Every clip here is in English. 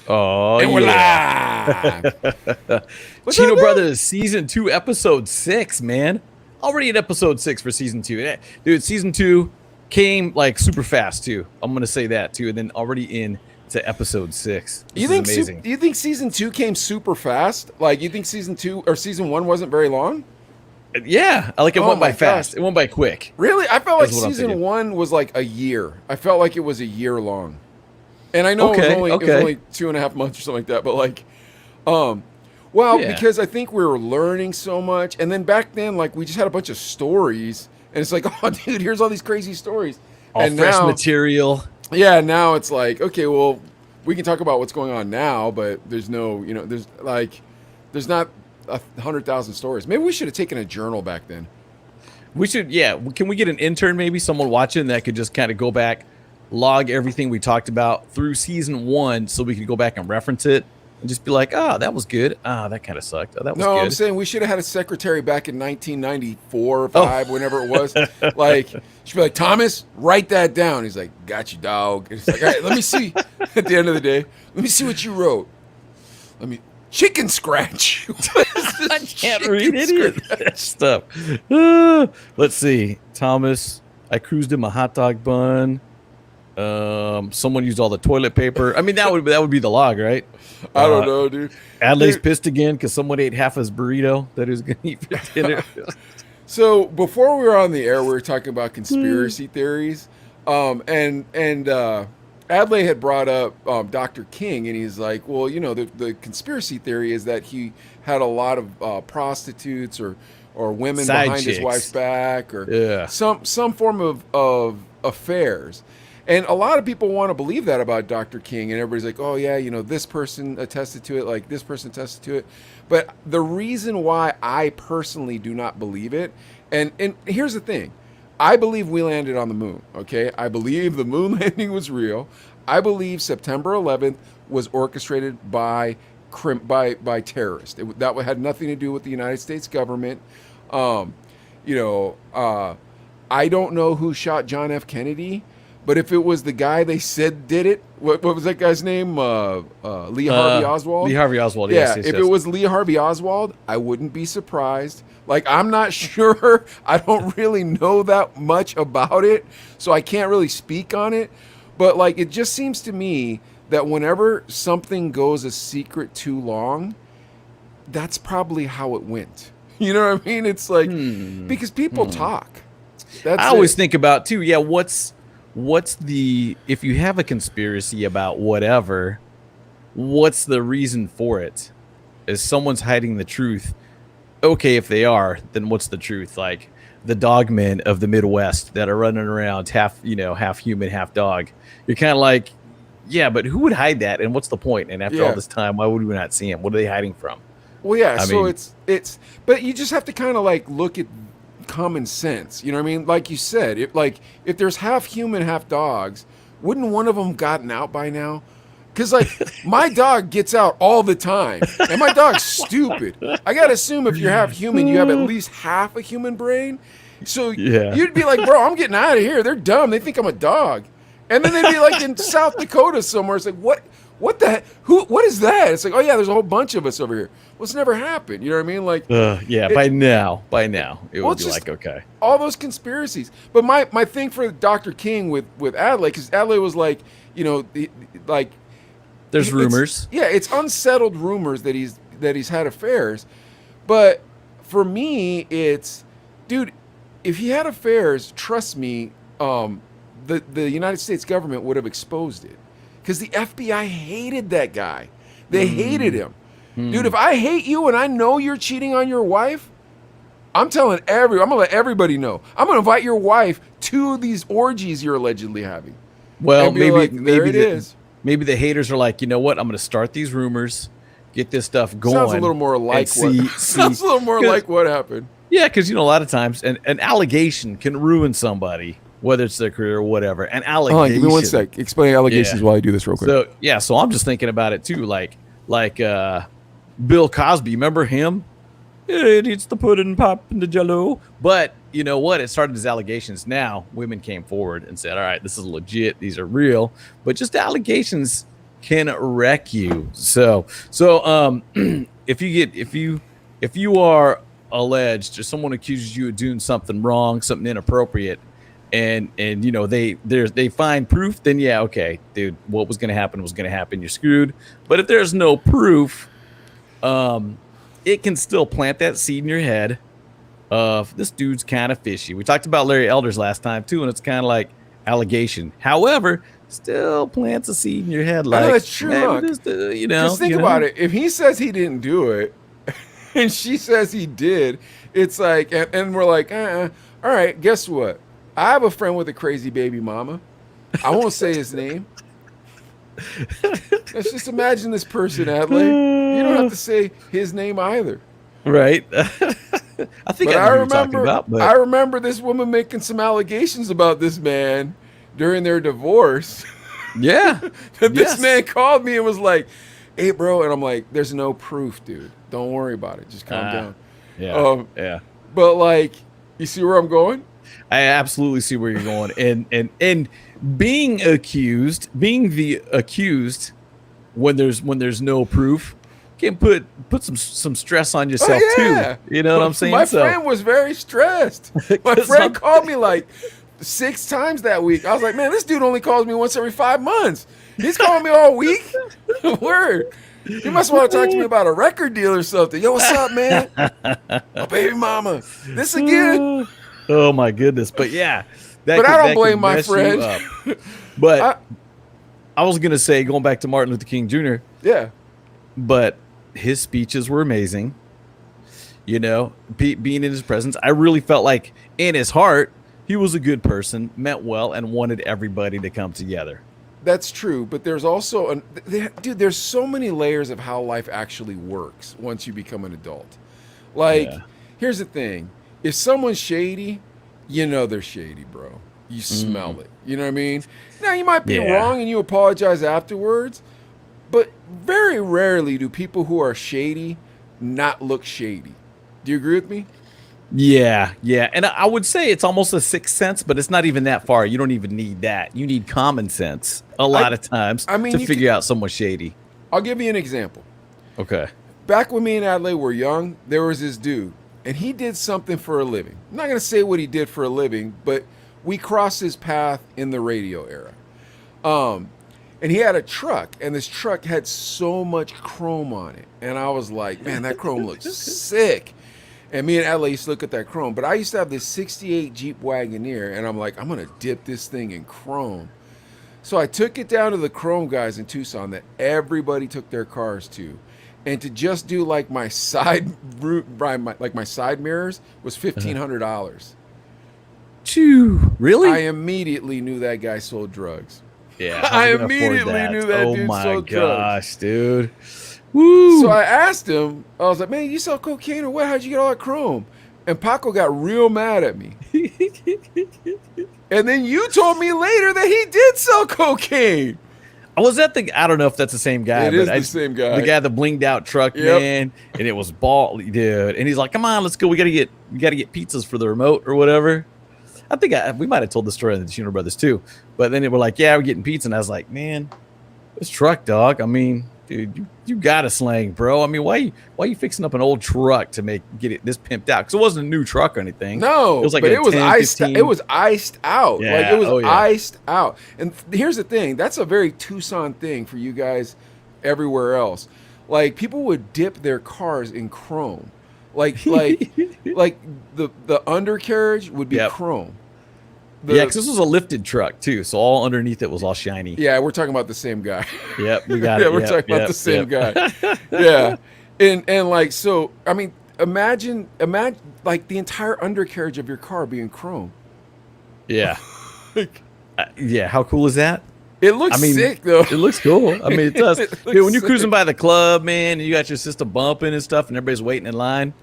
Oh And we're yeah. live. What's Chino up, man? Brothers season 2 episode 6, man. Already at episode 6 for season 2. Dude, season 2 came like super fast too. I'm going to say that too, and then already in to episode 6. This You is think amazing. you think season 2 came super fast? Like you think season 2 or season 1 wasn't very long? Yeah, I like it Oh went my by fast. gosh. It went by quick. Really? I felt like Is what I'm season thinking. 1 was like a year. I felt like it was a year long. And I know Okay, it was okay. only 2.5 months or something like that, but like well, Yeah. because I think we were learning so much, and then back then, like we just had a bunch of stories, and it's like, oh, dude, here's all these crazy stories, All and fresh now, material. yeah, now it's like, okay, well, we can talk about what's going on now, but there's no, there's not 100,000 stories. Maybe we should have taken a journal back then. We should, yeah. Can we get an intern, maybe someone watching that could just kind of go back, log everything we talked about through season 1, so we could go back and reference it and just be like, oh, that was good. Ah, that kind of sucked. Oh, that was No, good. I'm saying we should have had a secretary back in 1994 or Oh. 5, whenever it was. Like, she'd be like, Thomas, write that down. He's like, got you, dog. And it's like, all right, let me see. At the end of the day, let me see what you wrote. Chicken scratch. What is this I can't chicken read any of scratch? that stuff. Let's see. Thomas, I cruised in my hot dog bun. Someone used all the toilet paper. I mean, that would be the log, right? I don't know, dude. Adley's Dude, pissed again because someone ate half his burrito that he was going to eat for dinner. So before we were on the air, we were talking about conspiracy theories, and Adley had brought up Dr. King, and he's like, well, the conspiracy theory is that he had a lot of prostitutes or women Side behind his chicks. wife's back, or Yeah. some form of affairs. And a lot of people want to believe that about Dr. King, and everybody's like, oh yeah, this person attested to it, like this person attested to it. But the reason why I personally do not believe it, and here's the thing, I believe we landed on the moon, okay? I believe the moon landing was real. I believe September 11th was orchestrated by terrorists. That had nothing to do with the United States government. I don't know who shot John F. Kennedy. But if it was the guy they said did it, what was that guy's name? Lee Harvey Oswald? Lee Harvey Oswald, Yeah, yes. if it was Lee Harvey Oswald, I wouldn't be surprised. Like, I'm not sure. I don't really know that much about it, so I can't really speak on it. But, like, it just seems to me that whenever something goes a secret too long, that's probably how it went. You know what I mean? It's like, because people talk. That's I always it. think about, too, yeah, what's the, if you have a conspiracy about whatever, what's the reason for it? Is someone's hiding the truth? Okay, if they are, then what's the truth? Like the dogmen of the Midwest that are running around half human, half dog. You're kind of like, yeah, but who would hide that? And what's the point? And after all this time, why would we not see them? What are they hiding from? Well, yeah, I so mean- it's but you just have to kind of like look at common sense. You know what I mean? Like you said, if there's half human, half dogs, wouldn't one of them gotten out by now? Because like my dog gets out all the time, and my dog's stupid. I gotta assume if you're half human, you have at least half a human brain. So Yeah. you'd be like, bro, I'm getting out of here. They're dumb. They think I'm a dog. And then they'd be like in South Dakota somewhere. It's like, what the what is that? It's like, oh yeah, there's a whole bunch of us over here. Well, it's never happened. You know what I mean? Like, Yeah, by now, it Well, would it's be just- like, okay. all those conspiracies. But my thing for Dr. King with Adley, because Adley was like, There's it's- rumors. Yeah, it's unsettled rumors that he's had affairs. But for me, it's, dude, if he had affairs, trust me, the United States government would have exposed it, because the FBI hated that guy. They hated him. Dude, if I hate you and I know you're cheating on your wife, I'm gonna let everybody know. I'm gonna invite your wife to these orgies you're allegedly having. Well, And be like, there it is. Maybe the haters are like, you know what? I'm going to start these rumors, get this stuff going. Sounds a little more like sounds a little more 'cause- like what happened. Yeah, because a lot of times an allegation can ruin somebody, whether it's their career or whatever. An allegation. Hold on, give me 1 sec. Explain allegations Yeah. while I do this real quick. So I'm just thinking about it too, like Bill Cosby. Remember him? It eats the pudding, pop in the jello. But you know what? It started as allegations. Now women came forward and said, all right, this is legit. These are real. But just allegations can wreck you. So if you are alleged or someone accuses you of doing something wrong, something inappropriate, and they find proof, then yeah, okay, dude, what was going to happen was going to happen. You're screwed. But if there's no proof, it can still plant that seed in your head of this dude's kind of fishy. We talked about Larry Elders last time too, and it's kind of like allegation. However, still plants a seed in your head. Like, that's true. Just think about it. If he says he didn't do it, and she says he did, it's like, and we're like, all right, guess what? I have a friend with a crazy baby mama. I won't say his name. Let's just imagine this person, Adley. You don't have to say his name either. Right. I think But I know what you're talking about. But I remember this woman making some allegations about this man during their divorce. yeah, This man called me and was like, "Hey, bro," and I'm like, "There's no proof, dude. Don't worry about it. Just calm down." Yeah. But like, you see where I'm going? I absolutely see where you're going, and being the accused, when there's no proof, can put some stress on yourself too. You know what I'm saying? My friend was very stressed. My friend called me like 6 times that week. I was like, man, this dude only calls me once every 5 months. He's calling me all week. Word. You must want to talk to me about a record deal or something. Yo, what's up, man? Oh, baby mama. This again? Oh my goodness. But yeah. But I don't blame my friend. But I was gonna say, going back to Martin Luther King Jr. Yeah. But his speeches were amazing. You know, being in his presence, I really felt like in his heart, he was a good person, meant well, and wanted everybody to come together. That's true, but there's also dude, there's so many layers of how life actually works once you become an adult. Like, here's the thing. If someone's shady, you know they're shady, bro. You smell it. You know what I mean? Now, you might be wrong and you apologize afterwards, but very rarely do people who are shady not look shady. Do you agree with me? Yeah. And I would say it's almost a sixth sense, but it's not even that far. You don't even need that. You need common sense a lot of times to figure out someone's shady. I'll give you an example. Okay. Back when me and Adelaide were young, there was this dude, and he did something for a living. I'm not going to say what he did for a living, but we crossed his path in the radio era. And he had a truck, and this truck had so much chrome on it. And I was like, man, that chrome looks sick. And me and Adelaide used to look at that chrome. But I used to have this 68 Jeep Wagoneer, and I'm like, I'm going to dip this thing in chrome. So I took it down to the chrome guys in Tucson that everybody took their cars to. And to just do like my side my side mirrors was $1,500. Really? I immediately knew that guy sold drugs. Yeah, I immediately knew that dude sold drugs. Oh my gosh, dude. Woo. So I asked him, I was like, man, you sell cocaine or what? How'd you get all that chrome? And Paco got real mad at me. And then you told me later that he did sell cocaine. Was that I don't know if that's the same guy. It is the same guy. The guy that blinged out truck, man. And it was ball, dude. And he's like, come on, let's go. We gotta get pizzas for the remote or whatever. I think we might have told the story in the Chino Brothers too. But then they were like, yeah, we're getting pizza. And I was like, man, this truck, dog. I mean, dude, you got a slang, bro. I mean, why you fixing up an old truck to get it this pimped out? Because it wasn't a new truck or anything. No, it was like it was iced. 15. It was iced out. Yeah, like it was iced out. And here's the thing: that's a very Tucson thing for you guys everywhere else. Like, people would dip their cars in chrome, like the undercarriage would be chrome. Yeah, because this was a lifted truck too, so all underneath it was all shiny. Yeah, we're talking about the same guy. Yep, we got it. Yeah, we're talking about the same guy. Yeah, and like, so I mean, imagine like the entire undercarriage of your car being chrome. Yeah. Yeah, how cool is that? It looks sick though. It looks cool. I mean, it does. Dude, when you're cruising by the club, man, and you got your system bumping and stuff, and everybody's waiting in line.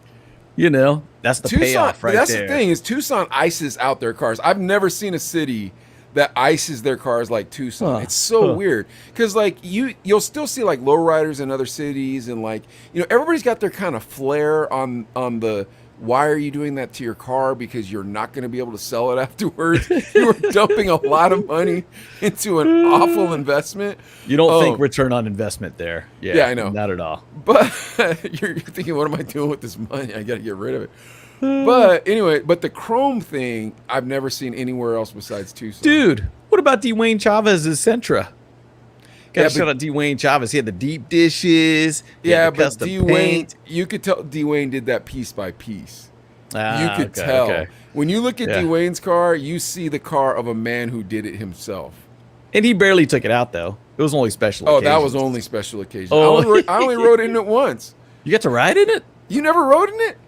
You know, that's the payoff right there. That's the thing, is Tucson ices out their cars. I've never seen a city that ices their cars like Tucson. It's so weird. Because like you'll still see like lowriders in other cities, and like, you know, everybody's got their kind of flair on the Why are you doing that to your car? Because you're not going to be able to sell it afterwards. You were dumping a lot of money into an awful investment. You don't think return on investment there? Yeah, I know. Not at all. But you're thinking, what am I doing with this money? I got to get rid of it. But anyway, but the chrome thing, I've never seen anywhere else besides Tucson. Dude, what about Dwayne Chavez's Sentra? Got to shout out Dwayne Chavez. He had the deep dishes. Yeah, but Dwayne, you could tell Dwayne did that piece by piece. You could tell. Okay. When you look at Dwayne's car, you see the car of a man who did it himself. And he barely took it out, though. It was only special occasions. That was only special occasions. Oh. I only rode in it once. You got to ride in it? You never rode in it?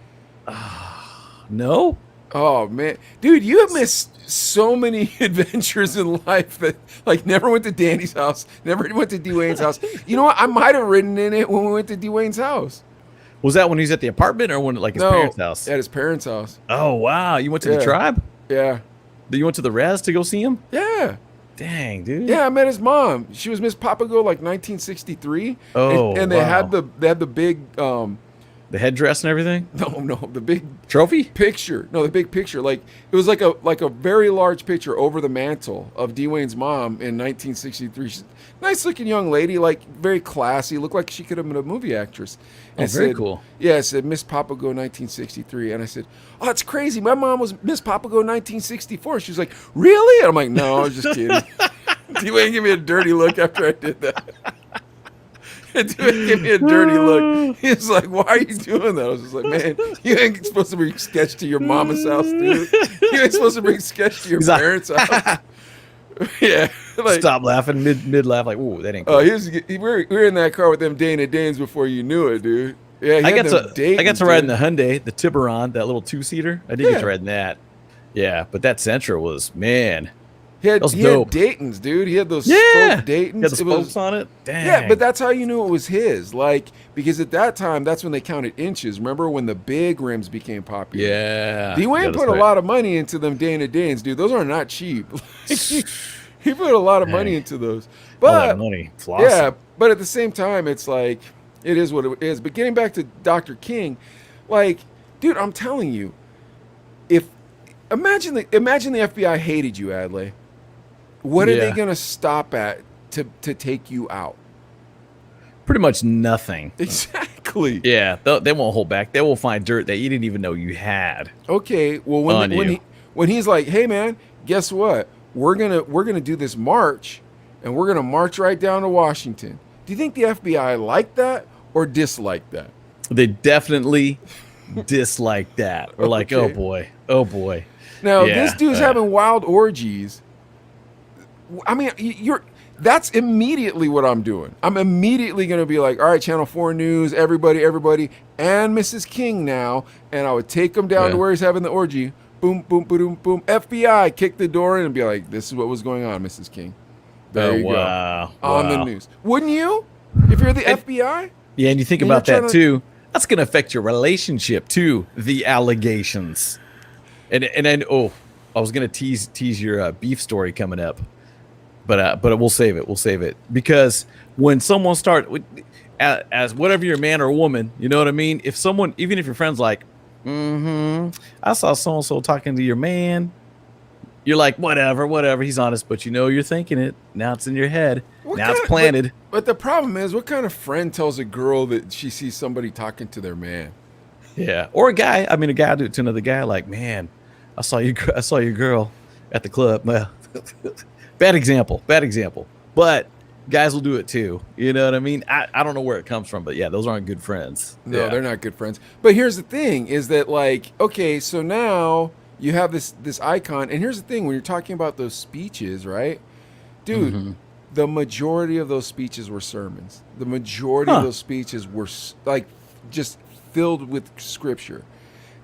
No. Oh, man. Dude, you have missed so many adventures in life that, like, never went to Danny's house, never went to Dwayne's house. You know what? I might have ridden in it when we went to Dwayne's house. Was that when he was at the apartment or when, like, his parents' house? At his parents' house. Oh, wow. You went to the tribe? Yeah. You went to the res to go see him? Yeah. Dang, dude. Yeah, I met his mom. She was Miss Papago, like 1963. Oh, and they had the big the headdress and everything? No, the big trophy picture. No, the big picture. Like it was like a very large picture over the mantle of Dwayne's mom in 1963. She's a nice looking young lady, like very classy. Looked like she could have been a movie actress. And very cool. Yeah, it said Miss Papago 1963, and I said, "Oh, that's crazy. My mom was Miss Papago 1964." She was like, "Really?" And I'm like, "No, I was just kidding." Dwayne gave me a dirty look after I did that. Dwayne gave me a dirty look. He was like, "Why are you doing that?" I was just like, "Man, you ain't supposed to bring sketch to your mama's house, dude. You ain't supposed to bring sketch to your parents' house." Yeah. Like, stop laughing mid laugh, like, "Ooh, that ain't cool." We were in that car with them Dana Danes before you knew it, dude. Yeah, I got to ride in the Hyundai, the Tiburon, that little 2-seater. I did get to ride in that. Yeah, but that Sentra was, man. He had Dayton's, dude. He had those spoke Dayton's. He had the spokes on it. Dang. Yeah, but that's how you knew it was his. Like, because at that time, that's when they counted inches. Remember when the big rims became popular? Yeah. Dwayne put a lot of money into them Dana Danes, dude. Those are not cheap. He put a lot of money into those. But a lot of money. Yeah, but at the same time, it's like, it is what it is. But getting back to Dr. King, like, dude, I'm telling you, imagine the FBI hated you, Adlai. What are they going to stop at to take you out? Pretty much nothing. Exactly. Yeah, they won't hold back. They will find dirt that you didn't even know you had. Okay, well when he's like, "Hey man, guess what? We're gonna do this march, and we're gonna march right down to Washington." Do you think the FBI liked that or disliked that? They definitely disliked that. Or like, oh boy. Now this dude's having wild orgies. I mean, that's immediately what I'm doing. I'm immediately going to be like, all right, Channel 4 News, everybody, and Mrs. King now. And I would take him down to where he's having the orgy. Boom, boom, boom, boom. FBI, kick the door in and be like, this is what was going on, Mrs. King. There you go. On the news. Wouldn't you? If you're the FBI? Yeah, and you think about that too. That's going to affect your relationship too, the allegations. And I was going to tease your beef story coming up. But we'll save it. We'll save it because when someone as whatever you're man or woman, you know what I mean. If someone, even if your friend's like, I saw so and so talking to your man, you're like, whatever. He's honest, but you're thinking it. Now it's in your head. Now it's planted. But the problem is, what kind of friend tells a girl that she sees somebody talking to their man? Yeah, or a guy. I mean, a guy do it to another guy. Like, man, I saw your girl at the club. Well. Bad example. But guys will do it too. You know what I mean? I don't know where it comes from, but yeah, those aren't good friends. No, they're not good friends. But here's the thing is that, like, okay, so now you have this icon. And here's the thing, when you're talking about those speeches, right? Dude, the majority of those speeches were sermons. The majority of those speeches were like just filled with scripture.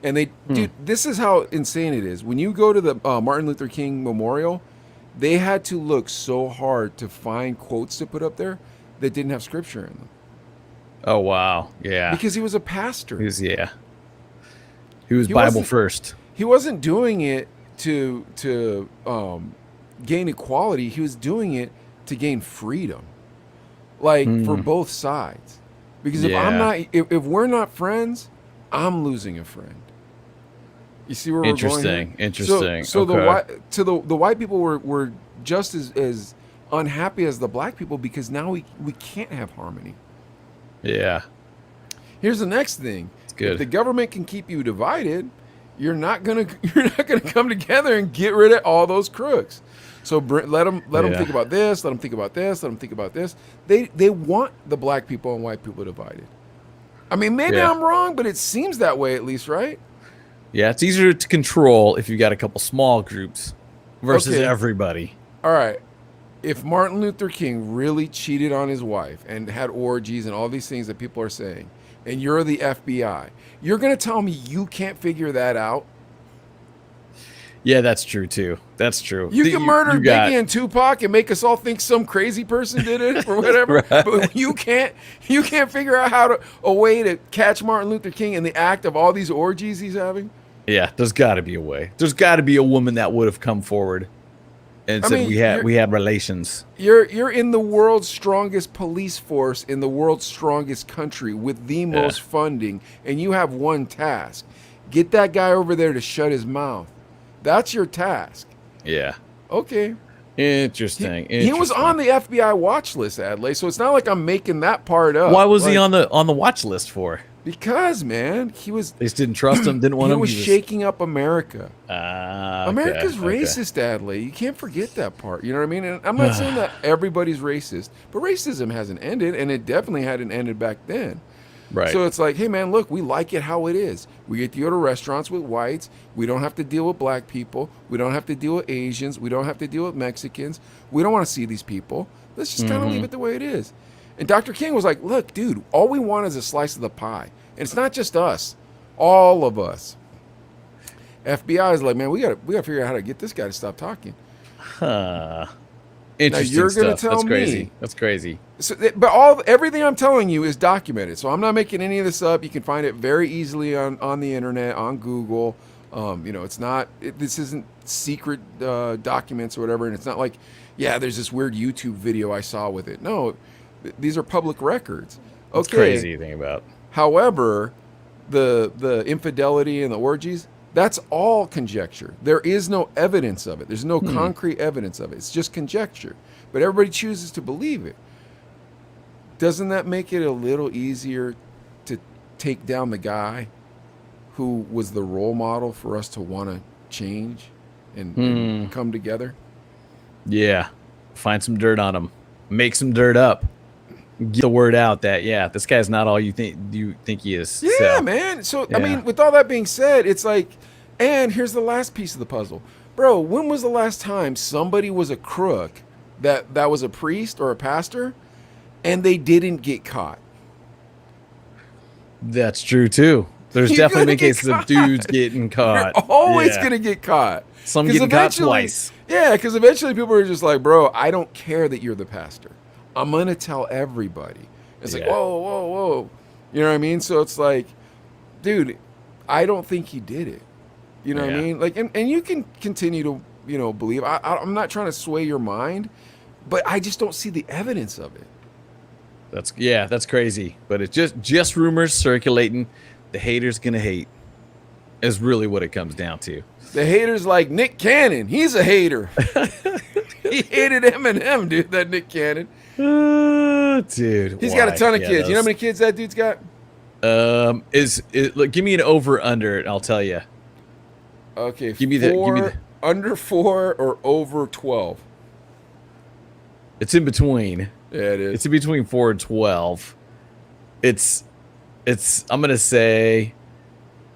And dude, this is how insane it is. When you go to the Martin Luther King Memorial, they had to look so hard to find quotes to put up there that didn't have scripture in them. Oh, wow. Yeah. Because he was a pastor. He was Bible first. He wasn't doing it to gain equality. He was doing it to gain freedom, like for both sides. Because if we're not friends, I'm losing a friend. You see where we're going here? Interesting. So Okay. the white people were just as unhappy as the black people because now we can't have harmony. Yeah. Here's the next thing. It's If the good. government can keep you divided, you're not gonna come together and get rid of all those crooks. So let them Yeah. think about this. Let them think about this. Let them think about this. They want the black people and white people divided. I mean, maybe Yeah. I'm wrong, but it seems that way at least, right? Yeah. It's easier to control if you got a couple small groups versus Okay. everybody. All right. If Martin Luther King really cheated on his wife and had orgies and all these things that people are saying, and you're the FBI, you're going to tell me you can't figure that out? Yeah, that's true too. That's true. You can murder you got Biggie and Tupac and make us all think some crazy person did it or whatever, Right. but you can't figure out a way to catch Martin Luther King in the act of all these orgies he's having. Yeah, there's got to be a way. There's got to be a woman that would have come forward and I said mean, we had relations. You're in the world's strongest police force in the world's strongest country with the most funding, and you have one task: get that guy over there to shut his mouth. That's your task. Yeah. Okay. Interesting. He was on the FBI watch list, Adlai, so it's not like I'm making that part up. Why was he Like, on the watch list for? Because, man, he was They just didn't trust him. Didn't want he him. was shaking up America. Okay, America's okay. racist, Adlai. You can't forget that part. You know what I mean? And I'm not saying that everybody's racist, but racism hasn't ended, and it definitely hadn't ended back then. Right. So it's like, hey, man, look, we like it how it is. We get to go to restaurants with whites. We don't have to deal with black people. We don't have to deal with Asians. We don't have to deal with Mexicans. We don't want to see these people. Let's just kind of leave it the way it is. And Dr. King was like, look, dude, all we want is a slice of the pie. And it's not just us, all of us. FBI is like, man, we got to figure out how to get this guy to stop talking. Interesting you're gonna stuff. tell That's me. crazy. That's crazy. So, but everything I'm telling you is documented. So I'm not making any of this up. You can find it very easily on the internet, on Google. It's not. This isn't secret documents or whatever. And it's not like, yeah, there's this weird YouTube video I saw with it. No, these are public records. That's Okay. crazy to think about. However, the infidelity and the orgies, that's all conjecture. There is no evidence of it. There's no concrete evidence of it. It's just conjecture. But everybody chooses to believe it. Doesn't that make it a little easier to take down the guy who was the role model for us to want to change and come together? Yeah. Find some dirt on him. Make some dirt up. Get the word out that this guy's not all you think he is. Yeah, So, man. So, I yeah. mean, with all that being said, it's like, and here's the last piece of the puzzle. Bro, when was the last time somebody was a crook that was a priest or a pastor and they didn't get caught? That's true too. There's You're definitely gonna been get cases of dudes getting caught. You're always Yeah. going to get caught. Some 'Cause getting caught eventually- twice. Yeah, because eventually people are just like, bro, I don't care that you're the pastor. I'm going to tell everybody. It's like, Yeah. whoa, whoa, whoa. You know what I mean? So it's like, dude, I don't think he did it. You know what I Yeah. mean? Like, and you can continue to, believe. I'm not trying to sway your mind, but I just don't see the evidence of it. That's crazy. But it's just rumors circulating. The haters gonna hate. Is really what it comes down to. The haters like Nick Cannon. He's a hater. He hated Eminem, dude, that Nick Cannon. Dude, He's got a ton of Yeah, kids. You know how those- many kids that dude's got? Look, give me an over under, and I'll tell you. Okay, Give me the- under 4 or over 12. It's in between. Yeah, it is. It's in between 4 and 12. It's. I'm gonna say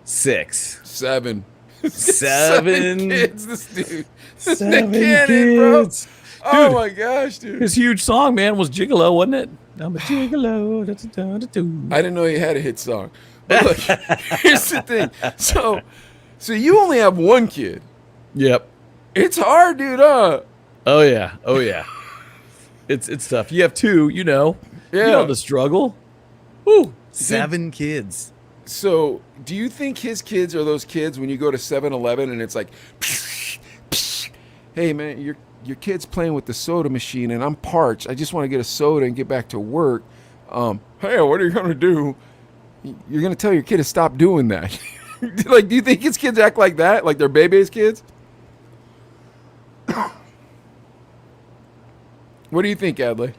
6. 7. 7 kids. This dude. This Seven Nick Cannon, bro. kids. Oh Dude. my gosh, dude. His huge song, man, was Gigolo, wasn't it? I'm a gigolo. Da-da-da-da-da. I didn't know he had a hit song. But look, here's the thing. So you only have one kid. Yep. It's hard, dude, huh? Oh yeah. Oh yeah. It's tough. You have 2. You know. Yeah. You know the struggle. Woo. 7 kids. So, do you think his kids are those kids when you go to 7-Eleven and it's like, hey, man, your kid's playing with the soda machine and I'm parched. I just want to get a soda and get back to work. Hey, what are you going to do? You're going to tell your kid to stop doing that. Like, do you think his kids act like that? Like they're Bebe's kids? What do you think, Adley?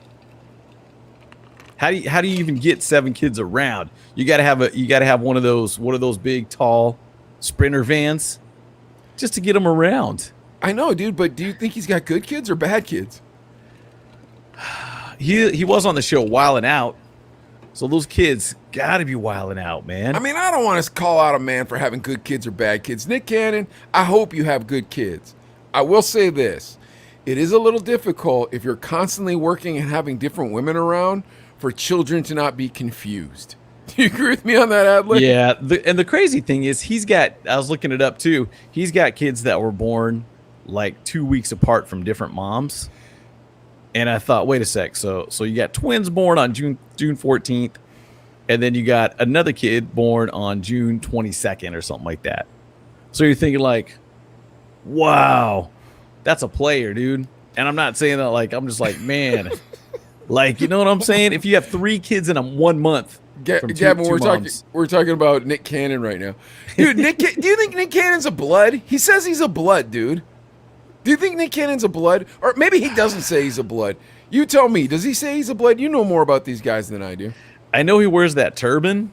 How do you even get 7 kids around? You got to have one of those big tall Sprinter vans just to get them around. I know, dude, but do you think he's got good kids or bad kids? He was on the show Wildin' Out, so those kids got to be wilding out, man. I mean, I don't want to call out a man for having good kids or bad kids. Nick Cannon, I hope you have good kids. I will say this. It is a little difficult if you're constantly working and having different women around for children to not be confused. Do you agree with me on that, Adley? Yeah, and the crazy thing is I was looking it up too, he's got kids that were born like 2 weeks apart from different moms. And I thought, wait a sec, so you got twins born on June 14th, and then you got another kid born on June 22nd or something like that. So you're thinking like, wow, that's a player, dude. And I'm not saying that like, I'm just like, man, like, you know what I'm saying? If you have 3 kids in 1 month, Gavin, we're talking about Nick Cannon right now, dude. Do you think Nick Cannon's a blood? He says he's a blood, dude. Do you think Nick Cannon's a blood? Or maybe he doesn't say he's a blood. You tell me. Does he say he's a blood? You know more about these guys than I do. I know he wears that turban.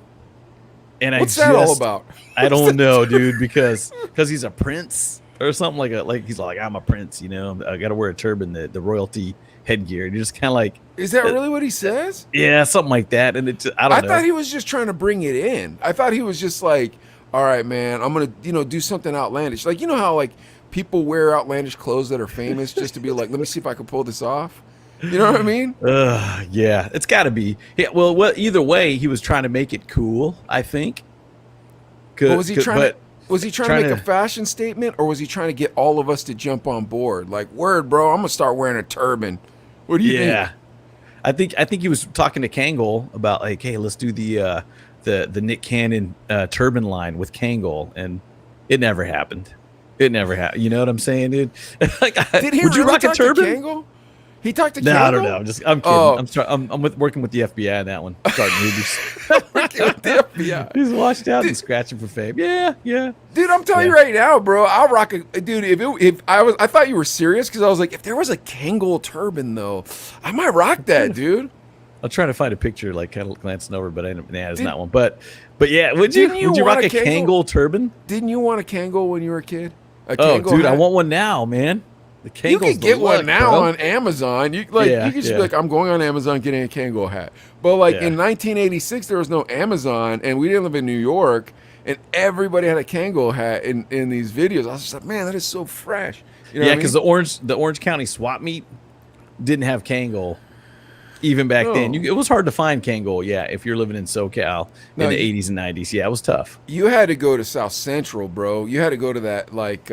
And what's that all about? I don't know, dude, because he's a prince or something like he's like, I'm a prince, you know. I got to wear a turban, the royalty headgear. And you're just kind of like, is that really what he says? Yeah, something like that. And I don't know. I thought he was just trying to bring it in. I thought he was just like, all right, man, I'm going to, do something outlandish. Like, you know how like people wear outlandish clothes that are famous just to be like, let me see if I can pull this off. You know what I mean? Yeah, it's got to be. Yeah, well, either way, he was trying to make it cool, I think. But was he trying to make a fashion statement, or was he trying to get all of us to jump on board? Like, word, bro, I'm gonna start wearing a turban. What do you think? Yeah, I think he was talking to Kangol about like, hey, let's do the Nick Cannon turban line with Kangol, and it never happened. It never happened. You know what I'm saying, dude? Like, did he would you really rock a talk turban? to Kangol? He talked to Kangol? No, I don't know. I'm kidding. Oh. I'm working with the FBI on that one. Starting movies. Working with the FBI. He's washed out and scratching for fame. Yeah. Dude, I'm telling you right now, bro. I'll rock a dude. I thought you were serious because I was like, if there was a Kangol turban though, I might rock that, dude. I'm trying to find a picture, like kind of glancing over, but it's not one. But yeah, would you rock a Kangol turban? Didn't you want a Kangol when you were a kid? Dude, hat? I want one now, man. You can get one now on Amazon. You can just be like, I'm going on Amazon getting a Kangol hat. But like in 1986, there was no Amazon, and we didn't live in New York, and everybody had a Kangol hat in these videos. I was just like, man, that is so fresh. You know because the Orange County swap meet didn't have Kangol even back then. It was hard to find Kangol. Yeah, if you're living in SoCal in the 80s and 90s, yeah, it was tough. You had to go to South Central, bro. You had to go to that like.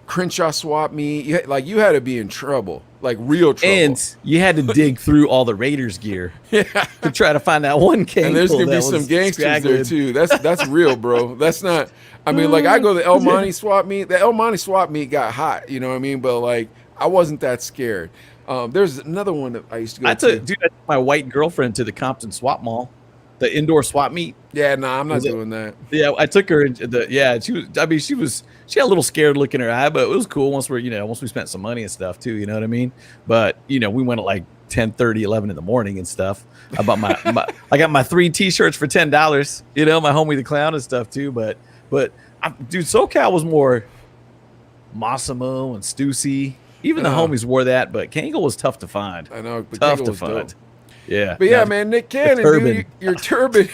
Crenshaw swap meet. You had to be in trouble, like real trouble. And you had to dig through all the Raiders gear to try to find that one Kangol. And there's going to be some gangsters there too. That's real, bro. That's not, I mean, like I go to the El Monte swap meet. The El Monte swap meet got hot, you know what I mean? But like, I wasn't that scared. There's another one that I used to go to. Dude, I took my white girlfriend to the Compton swap mall, the indoor swap meet. Yeah, nah, I'm not doing that. Yeah, I took her into she had a little scared look in her eye, but it was cool once we spent some money and stuff too, you know what I mean? But, we went at like 10:30, 11 in the morning and stuff. I bought I got my 3 t-shirts for $10, my homie the clown and stuff too, but dude, SoCal was more Massimo and Stussy. Even the homies wore that, but Kangol was tough to find. I know, but tough Kangol to find. Dope. Yeah. But yeah, man, Nick Cannon, dude, your turban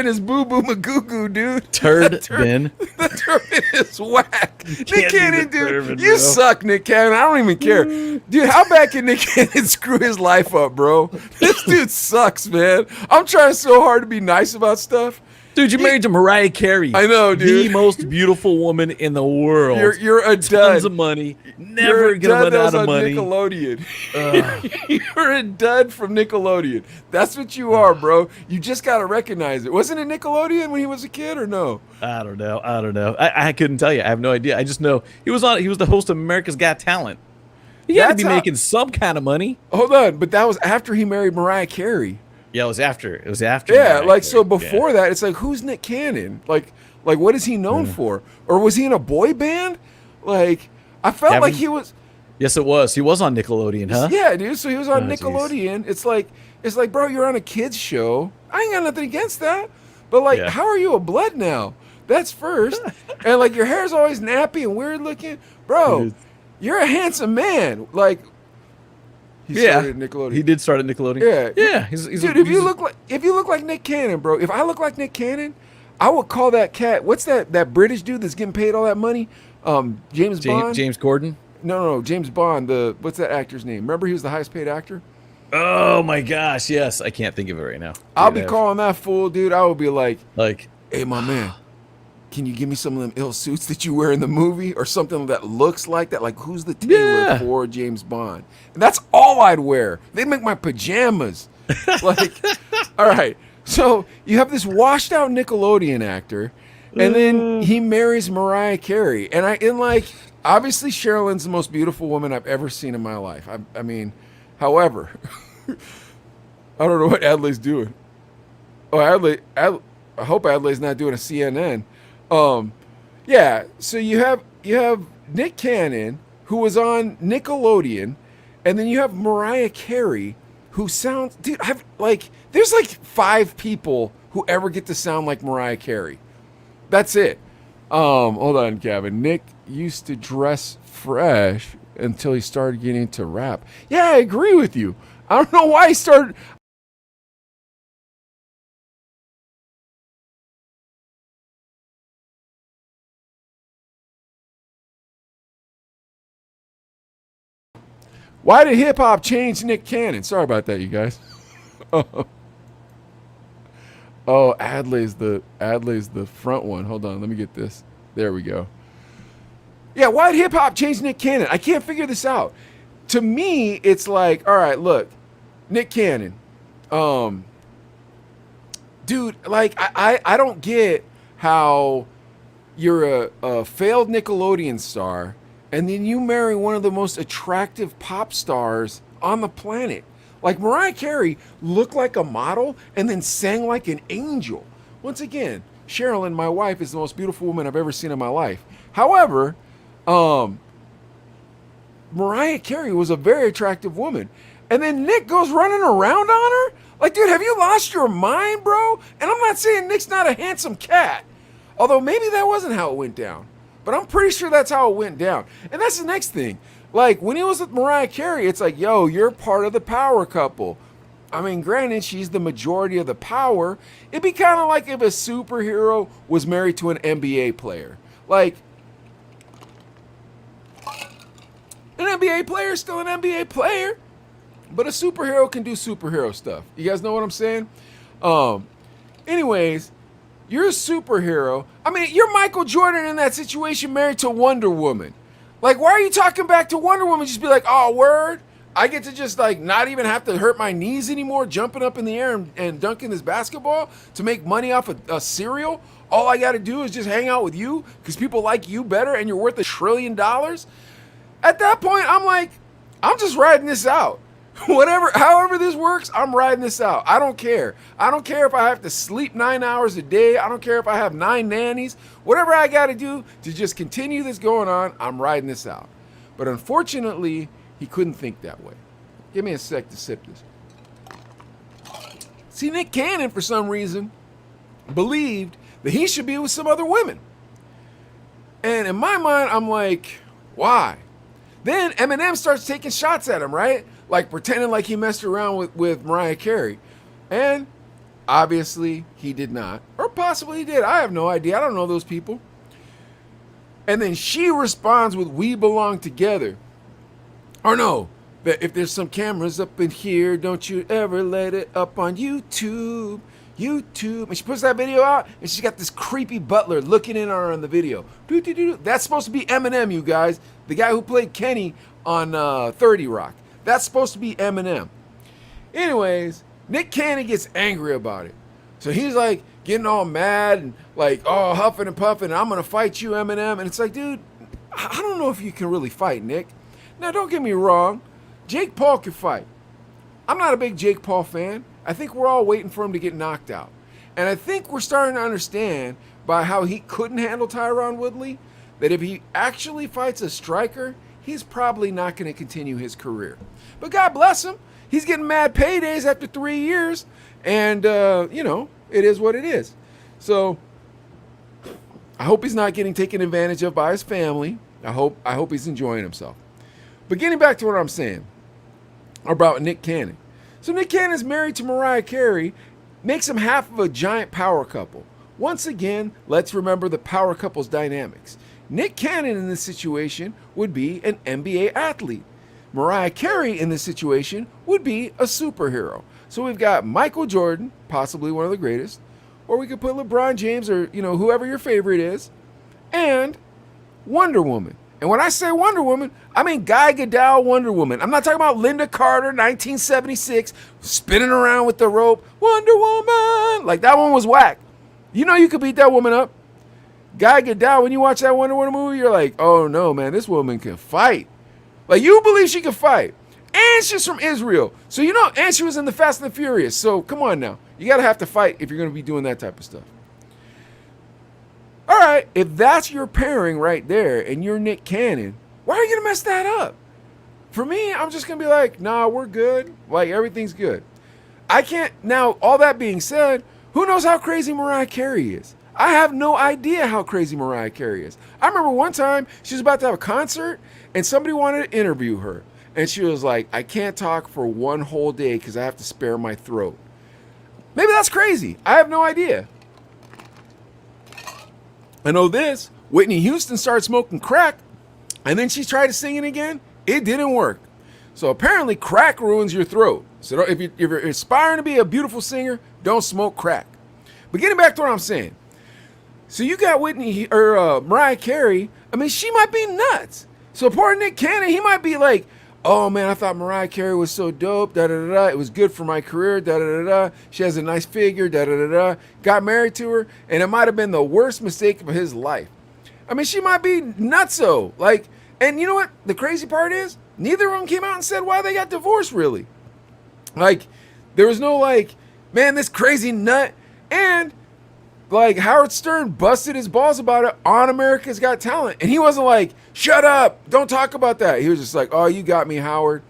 is boo boo magoo, dude. Turban. The turban is whack. Nick Cannon, dude, turban, you suck, Nick Cannon. I don't even care. Dude, how bad can Nick Cannon screw his life up, bro? This dude sucks, man. I'm trying so hard to be nice about stuff. Dude, you married to Mariah Carey. I know, dude. The most beautiful woman in the world. You're a dud. Tons of money. Never gonna run out of money. Nickelodeon. You're a dud from Nickelodeon. That's what you are, bro. You just gotta recognize it. Wasn't it Nickelodeon when he was a kid, or no? I don't know. I couldn't tell you. I have no idea. I just know he was the host of America's Got Talent. He had to be making some kind of money. Hold on, but that was after he married Mariah Carey. Yeah, it was after. Yeah, like so before that, it's like, who's Nick Cannon? Like Like, what is he known for? Or was he in a boy band? Like, I felt like he was. Yes, it was. He was on Nickelodeon, huh? Yeah, dude. So he was on Oh, Nickelodeon. It's like, bro, you're on a kids show. I ain't got nothing against that. But like, how are you a blood now? That's first. And like, your hair's always nappy and weird looking, bro. You're a handsome man. Like, he started at Nickelodeon. He did start at Nickelodeon. Yeah. Dude, if you look like Nick Cannon, bro. If I look like Nick Cannon, I would call that cat. What's that British dude that's getting paid all that money? James Bond. James Gordon. No, James Bond. What's that actor's name? Remember, he was the highest paid actor. Oh my gosh, yes. I can't think of it right now. I'll be calling that fool, dude. I would be like, hey, my man, can you give me some of them ill suits that you wear in the movie, or something that looks like that? Like, who's the tailor for James Bond? And that's all I'd wear. They'd make my pajamas. Like, all right. So you have this washed out Nickelodeon actor, and then he marries Mariah Carey, and obviously Sherilyn's the most beautiful woman I've ever seen in my life. I mean, however, I don't know what Adelaide's doing. Oh, I hope Adelaide's not doing a CNN. Yeah. So you have Nick Cannon, who was on Nickelodeon, and then you have Mariah Carey, who sounds, dude. There's like 5 people who ever get to sound like Mariah Carey. That's it. Hold on, Gavin. Nick used to dress fresh until he started getting into rap. Yeah, I agree with you. I don't know why he started. Why did hip hop change Nick Cannon? Sorry about that, you guys. Oh, Adelaide's the front one. Hold on, let me get this. There we go. Yeah, why did hip hop change Nick Cannon? I can't figure this out. To me, it's like, all right, look, Nick Cannon, dude, like I don't get how you're a failed Nickelodeon star, and then you marry one of the most attractive pop stars on the planet. Like, Mariah Carey looked like a model and then sang like an angel. Once again, Sherilyn, my wife, is the most beautiful woman I've ever seen in my life. However, Mariah Carey was a very attractive woman. And then Nick goes running around on her? Like, dude, have you lost your mind, bro? And I'm not saying Nick's not a handsome cat. Although maybe that wasn't how it went down. But I'm pretty sure that's how it went down. And that's the next thing. Like, when he was with Mariah Carey, it's like, yo, you're part of the power couple. I mean, granted, she's the majority of the power. It'd be kind of like if a superhero was married to an NBA player. Like, an NBA player is still an NBA player, but a superhero can do superhero stuff. You guys know what I'm saying? Anyways, you're a superhero. I mean, you're Michael Jordan in that situation, married to Wonder Woman. Like, why are you talking back to Wonder Woman? Just be like, oh, word? I get to just, like, not even have to hurt my knees anymore, jumping up in the air and dunking this basketball to make money off a cereal? All I got to do is just hang out with you because people like you better and you're worth $1 trillion? At that point, I'm like, I'm just riding this out. However this works, I'm riding this out. I don't care. I don't care if I have to sleep 9 hours a day. I don't care if I have 9 nannies. Whatever I got to do to just continue this going on, I'm riding this out. But unfortunately, he couldn't think that way. Give me a sec to sip this. See, Nick Cannon, for some reason, believed that he should be with some other women. And in my mind, I'm like, why? Then Eminem starts taking shots at him, right? Like pretending like he messed around with Mariah Carey. And obviously he did not. Or possibly he did. I have no idea. I don't know those people. And then she responds with "We belong together." Or no, that if there's some cameras up in here, don't you ever let it up on YouTube. And she puts that video out, and she's got this creepy butler looking in on her in the video. That's supposed to be Eminem, you guys. The guy who played Kenny on 30 Rock. That's supposed to be Eminem. Anyways, Nick Cannon gets angry about it. So he's like getting all mad and like, oh, huffing and puffing. I'm going to fight you, Eminem. And it's like, dude, I don't know if you can really fight, Nick. Now, don't get me wrong. Jake Paul can fight. I'm not a big Jake Paul fan. I think we're all waiting for him to get knocked out. And I think we're starting to understand by how he couldn't handle Tyron Woodley, that if he actually fights a striker, he's probably not going to continue his career. But God bless him. He's getting mad paydays after 3 years. And, it is what it is. So I hope he's not getting taken advantage of by his family. I hope he's enjoying himself. But getting back to what I'm saying about Nick Cannon. So Nick Cannon's married to Mariah Carey, makes him half of a giant power couple. Once again, let's remember the power couple's dynamics. Nick Cannon in this situation would be an NBA athlete. Mariah Carey in this situation would be a superhero. So we've got Michael Jordan, possibly one of the greatest, or we could put LeBron James or, whoever your favorite is, and Wonder Woman. And when I say Wonder Woman, I mean Guy Gadot Wonder Woman. I'm not talking about Linda Carter, 1976, spinning around with the rope. Wonder Woman! Like, that one was whack. You could beat that woman up. Guy Gadot, when you watch that Wonder Woman movie, you're like, oh no, man, this woman can fight. Like, you believe she can fight. And she's from Israel. So, and she was in the Fast and the Furious. So, come on now. You got to have to fight if you're going to be doing that type of stuff. All right, if that's your pairing right there and you're Nick Cannon, why are you going to mess that up? For me, I'm just going to be like, nah, we're good. Like, everything's good. I can't. Now, all that being said, who knows how crazy Mariah Carey is? I have no idea how crazy Mariah Carey is. I remember one time she was about to have a concert and somebody wanted to interview her. And she was like, I can't talk for one whole day because I have to spare my throat. Maybe that's crazy. I have no idea. I know this. Whitney Houston started smoking crack and then she tried to sing it again. It didn't work. So apparently crack ruins your throat. So if you're aspiring to be a beautiful singer, don't smoke crack. But getting back to what I'm saying. So you got Mariah Carey. I mean, she might be nuts. So poor Nick Cannon, he might be like, oh man, I thought Mariah Carey was so dope, da-da-da-da. It was good for my career, da-da-da-da. She has a nice figure, da-da-da-da. Got married to her, and it might have been the worst mistake of his life. I mean, she might be nutso. Like, and you know what the crazy part is? Neither of them came out and said why they got divorced, really. Like, there was no like, man, this crazy nut. And like, Howard Stern busted his balls about it on America's Got Talent. And he wasn't like, shut up, don't talk about that. He was just like, oh, you got me, Howard.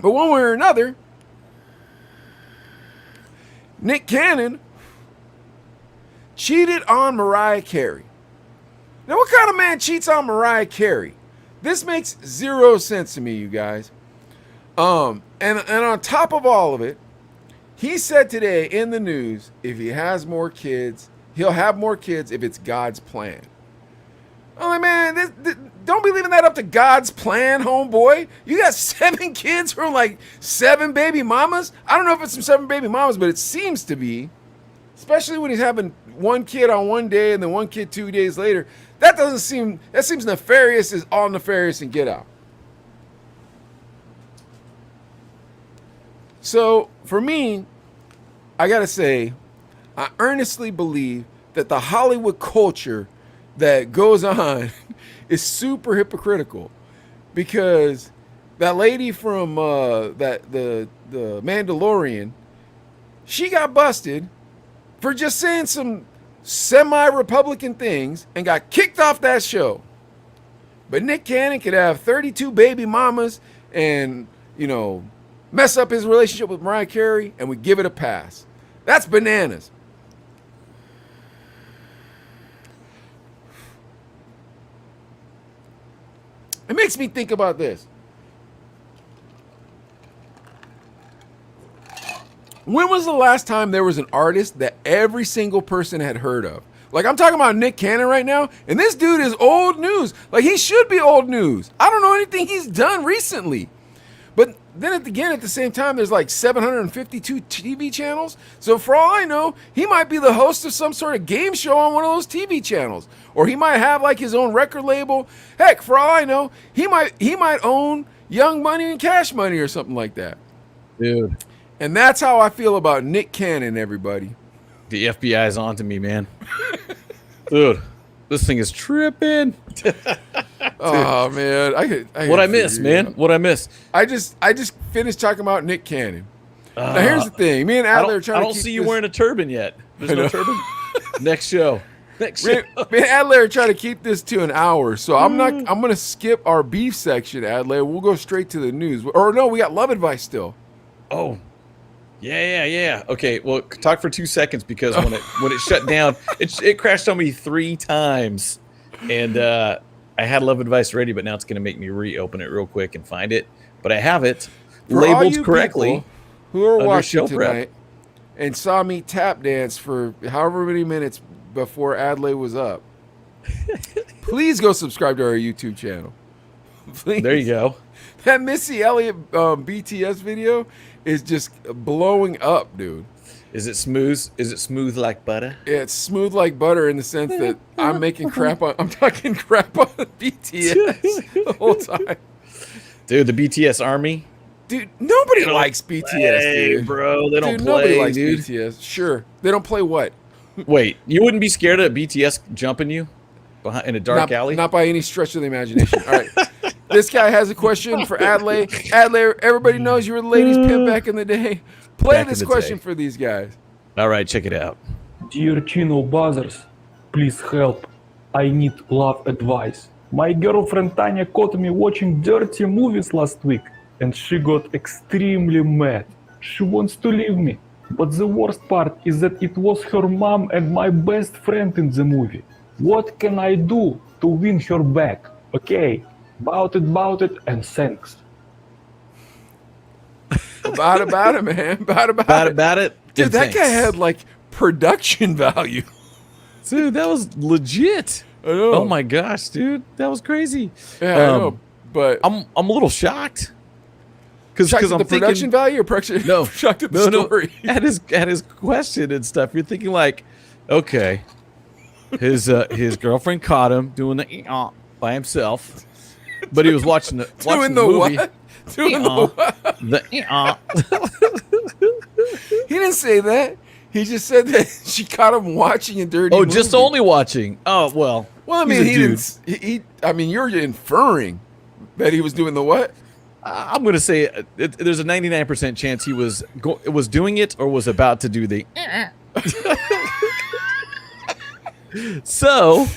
But one way or another, Nick Cannon cheated on Mariah Carey. Now, what kind of man cheats on Mariah Carey? This makes zero sense to me, you guys. And on top of all of it, he said today in the news, if he has more kids, he'll have more kids if it's God's plan. I'm like, man, don't be leaving that up to God's plan, homeboy. You got 7 kids from like 7 baby mamas. I don't know if it's from 7 baby mamas, but it seems to be. Especially when he's having one kid on one day and then one kid 2 days later. That seems nefarious as all nefarious and get out. So, for me, I gotta say, I earnestly believe that the Hollywood culture that goes on is super hypocritical. Because that lady from the Mandalorian, she got busted for just saying some semi-Republican things and got kicked off that show. But Nick Cannon could have 32 baby mamas and, mess up his relationship with Mariah Carey, and we give it a pass. That's bananas. It makes me think about this. When was the last time there was an artist that every single person had heard of? Like, I'm talking about Nick Cannon right now, and this dude is old news. Like, he should be old news. I don't know anything he's done recently. But then at the same time, there's like 752 TV channels. So for all I know, he might be the host of some sort of game show on one of those TV channels. Or he might have like his own record label. Heck, for all I know, he might own Young Money and Cash Money or something like that. Dude. And that's how I feel about Nick Cannon, everybody. The FBI's on to me, man. Dude, this thing is tripping. Oh man, what I miss, man. What I miss. I just finished talking about Nick Cannon. Now here's the thing. Me and Adler are trying to keep see you wearing a turban yet. There's no turban. Next show. Next Me, show. me and Adelaide are trying to keep this to an hour, so I'm gonna skip our beef section, Adelaide. We'll go straight to the news. Or no, we got love advice still. Oh, yeah. Okay, well, talk for 2 seconds because when it shut down, it crashed on me 3 times, and I had love advice ready, but now it's going to make me reopen it real quick and find it. But I have it For all labeled you correctly people who are under watching show prep. tonight and saw me tap dance for however many minutes before Adelaide was up, please go subscribe to our YouTube channel. Please. There you go. That Missy Elliott BTS video is just blowing up, dude. Is it smooth? Is it smooth like butter? Yeah, it's smooth like butter in the sense that I'm talking crap on BTS the whole time. Dude, the BTS army. Dude, nobody They don't likes BTS, play, dude. bro. They don't Dude, play, nobody likes dude. BTS. Sure. They don't play what? Wait, you wouldn't be scared of BTS jumping you in a dark alley? Not by any stretch of the imagination. All right. This guy has a question for Adelaide. Adelaide, everybody knows you were the ladies' pimp back in the day. Play Back in this the question day. for these guys. All right, check it out. Dear Chino Buzzers, please help. I need love advice. My girlfriend Tanya caught me watching dirty movies last week and she got extremely mad. She wants to leave me. But the worst part is that it was her mom and my best friend in the movie. What can I do to win her back? Okay, bout it, and thanks. About it, man. About it. Dude, and that guy thanks. had like production value. Dude, that was legit. I know. Oh my gosh, dude, that was crazy. Yeah, I know. But I'm a little shocked because shocked at I'm the production thinking value or production? no, shocked at the story. at his question and stuff. You're thinking like, okay, his girlfriend caught him doing the by himself, but he was watching the Doing the movie. what? Doing the what? The He didn't say that. He just said that she caught him watching a dirty oh, movie. just only watching. Oh well. Well, I he's mean, a he dude. didn't. He. I mean, you're inferring that he was doing the what? I'm gonna say there's a 99% chance he was doing it or was about to do the. So,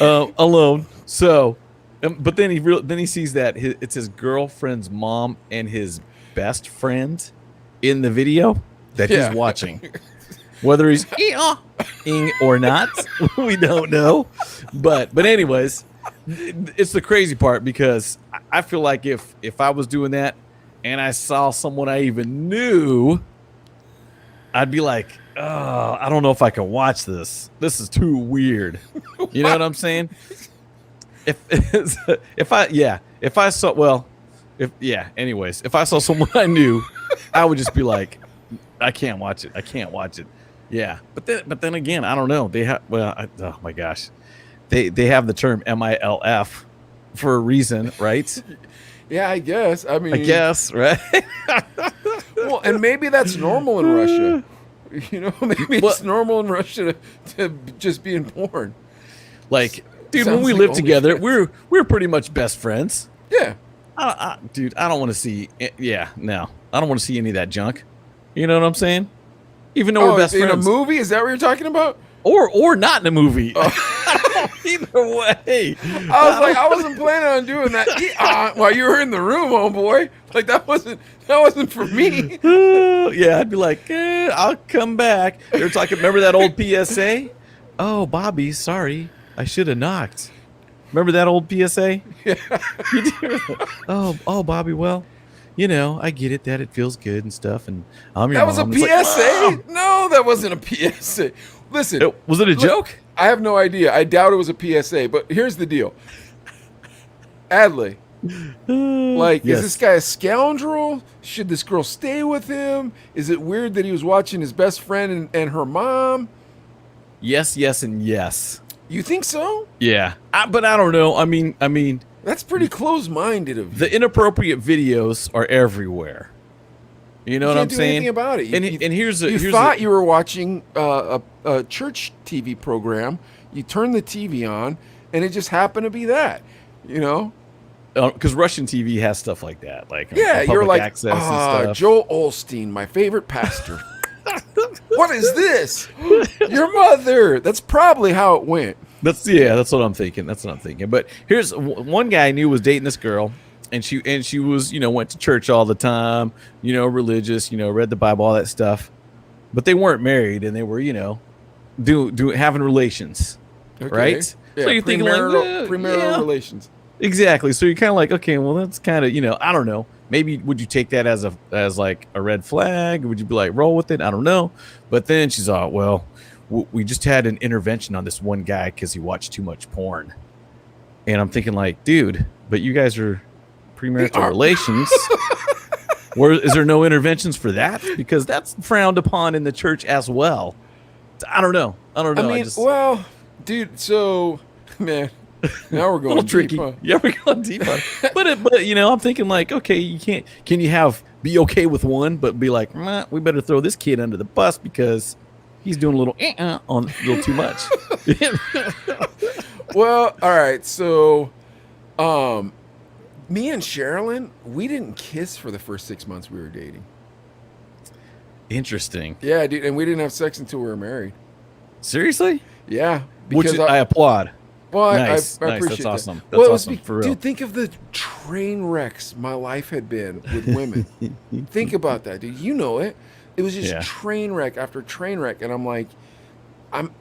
alone. So, but then he sees that it's his girlfriend's mom and his best friend in the video that Yeah. he's watching. Whether he's ing or not, we don't know. But anyways, it's the crazy part because I feel like if I was doing that and I saw someone I even knew, I'd be like, oh, I don't know if I can watch this. This is too weird. You know what I'm saying? If I saw anyways, if I saw someone I knew, I would just be like, I can't watch it. I can't watch it. Yeah, but then again, I don't know. They have oh my gosh, they have the term MILF for a reason, right? Yeah, I guess. I mean, I guess, right? Well, and maybe that's normal in Russia. You know, maybe it's normal in Russia to just be in porn. Like, dude, Sounds when we like lived together, OnlyFans. we're pretty much best friends. Yeah. Dude, I don't want to see. Yeah, no, I don't want to see any of that junk. You know what I'm saying? Even though we're best in friends, a movie? Is that what you're talking about? or not in a movie. Oh. Either way, I was like, I wasn't planning on doing that while you were in the room, homeboy. Like that wasn't for me. yeah, I'd be like, I'll come back. They're talking. Remember that old PSA? Oh, Bobby, sorry, I should have knocked. Remember that old PSA? Yeah. Oh, Bobby. Well, you know, I get it that it feels good and stuff, and I'm your That was a mom. PSA? It's like, No, that wasn't a PSA. Listen, was it a joke? I have no idea. I doubt it was a PSA, but here's the deal. Adley, like, Yes. is this guy a scoundrel? Should this girl stay with him? Is it weird that he was watching his best friend and her mom? Yes, and yes. You think so? Yeah, but I don't know. I mean, That's pretty close-minded of you. the inappropriate videos are everywhere. You know You what I'm can't do saying? anything about it. And here's a You here's thought a, you were watching a church TV program. You turned the TV on, and it just happened to be that. You know? because Russian TV has stuff like that, like Yeah, public you're like, access and stuff. Joel Olstein, my favorite pastor. What is this? Your mother. That's probably how it went. That's what I'm thinking. That's what I'm thinking. But here's one guy I knew was dating this girl, and she was, went to church all the time, religious, read the Bible, all that stuff. But they weren't married, and they were, having relations, Okay. right? Yeah, so you're thinking like premarital relations. Exactly. So you're kind of like, okay, well, that's kind of, I don't know. Maybe would you take that as like a red flag? Would you be like, roll with it? I don't know. But then she's all, well, we just had an intervention on this one guy because he watched too much porn. And I'm thinking like, dude, but you guys are premarital relations. Is there no interventions for that? Because that's frowned upon in the church as well. I don't know. I mean, well, dude, so, man, now we're going tricky. Deep, huh? Yeah, we're going deep on it. But I'm thinking like, okay, can you be okay with one, but be like, we better throw this kid under the bus because he's doing a little too much. Well, all right. So, me and Sherilyn, we didn't kiss for the first 6 months we were dating. Interesting. Yeah, dude, and we didn't have sex until we were married. Seriously? Yeah, Which I applaud. Well, nice, I nice. appreciate That's awesome. that. That's awesome, for real. Dude, think of the train wrecks my life had been with women. Think about that, dude. You know it. It was just train wreck after train wreck, and I'm like,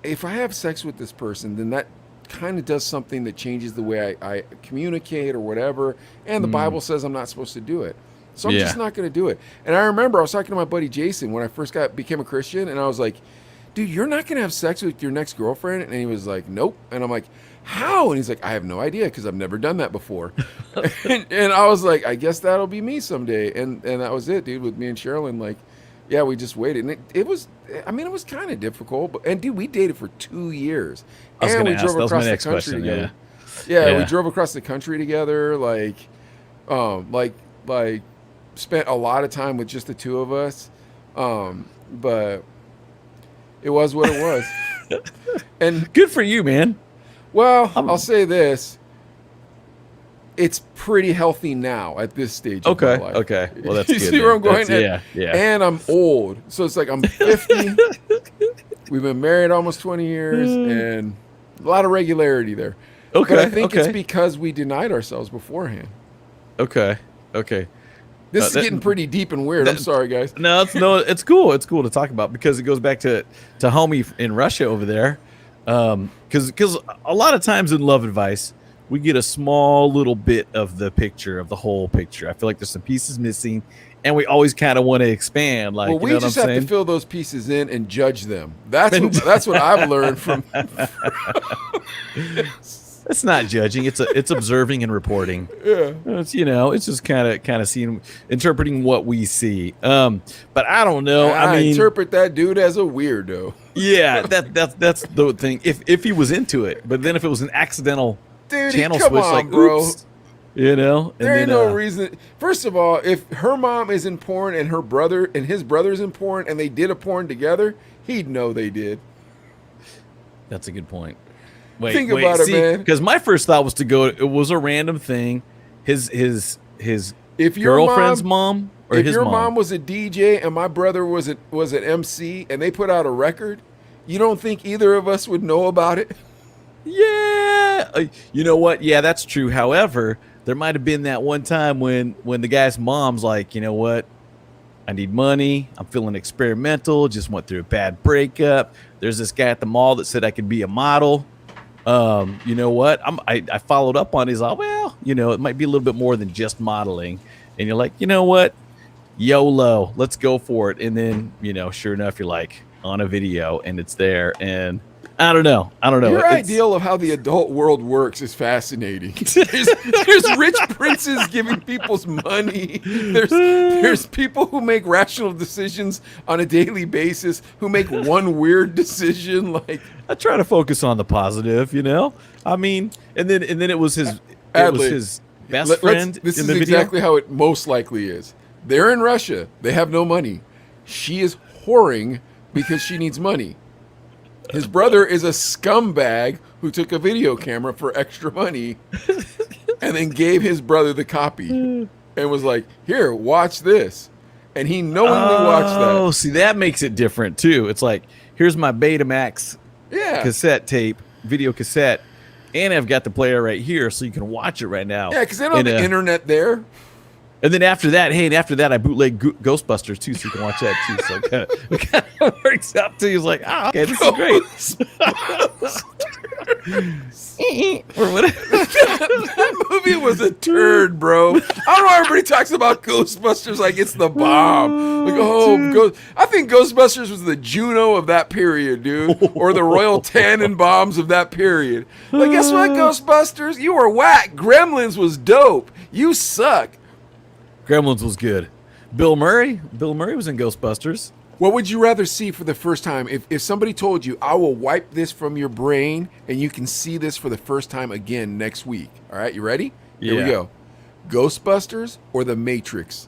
if I have sex with this person, then that kind of does something that changes the way I communicate or whatever. And the Bible says I'm not supposed to do it, so I'm just not going to do it. And I remember I was talking to my buddy Jason when I first became a Christian, and I was like, dude, you're not going to have sex with your next girlfriend? And he was like, nope. And I'm like, how? And he's like, I have no idea because I've never done that before. and I was like, I guess that'll be me someday. And that was it, dude, with me and Sherilyn. Like, yeah, we just waited. And it was kind of difficult. And, dude, we dated for 2 years. And we drove across the country together. Yeah, we drove across the country together. Like, spent a lot of time with just the two of us. But it was what it was. And good for you, man. Well, I'll say this. It's pretty healthy now at this stage of my life. Okay. Well, that's you good. See where I'm going? Yeah. And I'm old. So it's like I'm 50. We've been married almost 20 years and a lot of regularity there. Okay. But I think it's because we denied ourselves beforehand. Okay. This is getting pretty deep and weird. I'm sorry, guys. No, it's cool. It's cool to talk about because it goes back to homie in Russia over there. Because a lot of times in love advice, we get a small little bit of the picture, of the whole picture. I feel like there's some pieces missing, and we always kind of want to expand. Like, well, we just have to fill those pieces in and judge them. That's what I've learned from. It's not judging. It's observing and reporting. Yeah. It's just kind of seeing, interpreting what we see. But I don't know. I interpret that dude as a weirdo. Yeah, that's the thing. If he was into it, but then if it was an accidental channel switch, like, bro. Oops, there ain't no reason. First of all, if her mom is in porn and his brother's in porn and they did a porn together, he'd know they did. That's a good point. Think about it, man. Because my first thought was to go. It was a random thing. His if your girlfriend's mom or if his your mom. mom was a DJ and my brother was an MC and they put out a record, you don't think either of us would know about it? Yeah, you know what? Yeah, that's true. However, there might have been that one time when the guy's mom's like, you know what? I need money. I'm feeling experimental. Just went through a bad breakup. There's this guy at the mall that said I could be a model. You know what? I followed up on it. He's like, well, it might be a little bit more than just modeling. And you're like, you know what? YOLO, let's go for it. And then, sure enough, you're like on a video and it's there. And I don't know. Your ideal of how the adult world works is fascinating. There's rich princes giving people's money. There's people who make rational decisions on a daily basis who make one weird decision. Like, I try to focus on the positive, I mean, and then it was his best friend. This in is the video. exactly how it most likely is. They're in Russia. They have no money. She is whoring because she needs money. His brother is a scumbag who took a video camera for extra money and then gave his brother the copy and was like, here, watch this. and he knowingly watched Oh, that. see, that makes it different too. It's like, here's my Betamax Yeah. cassette tape, video cassette, and I've got the player right here, so you can watch it right now. Yeah, because they don't have the internet there. And then after that, I bootleg Ghostbusters too, so you can watch that too. So it kind of works out too. He's like, okay, this is great. Or whatever. That movie was a turd, bro. I don't know why everybody talks about Ghostbusters like it's the bomb. Like, I think Ghostbusters was the Juno of that period, dude. Or the Royal Tannenbaums of that period. Like, guess what, Ghostbusters? You were whack. Gremlins was dope. You suck. Gremlins was good. Bill Murray was in Ghostbusters. What would you rather see for the first time? If somebody told you, I will wipe this from your brain and you can see this for the first time again next week. All right, you ready? Here we Yeah. go. Ghostbusters or The Matrix?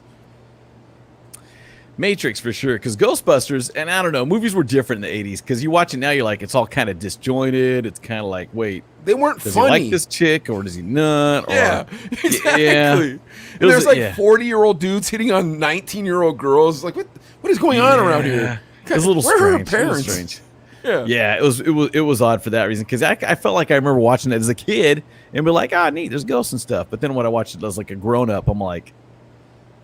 Matrix for sure, because Ghostbusters, and I don't know, movies were different in the 80s, because you watch it now, you're like, it's all kind of disjointed. It's kind of like, wait, They weren't does funny. he like this chick or does he not? Or, Yeah, exactly. Yeah. And there's like 40-year-old dudes hitting on 19-year-old girls. Like, what is going on around here? It was a little Where are her strange. A little parents? strange. Yeah. Yeah, it was odd for that reason, because I felt like I remember watching it as a kid and be like, neat, there's ghosts and stuff. But then when I watched it as like a grown up, I'm like,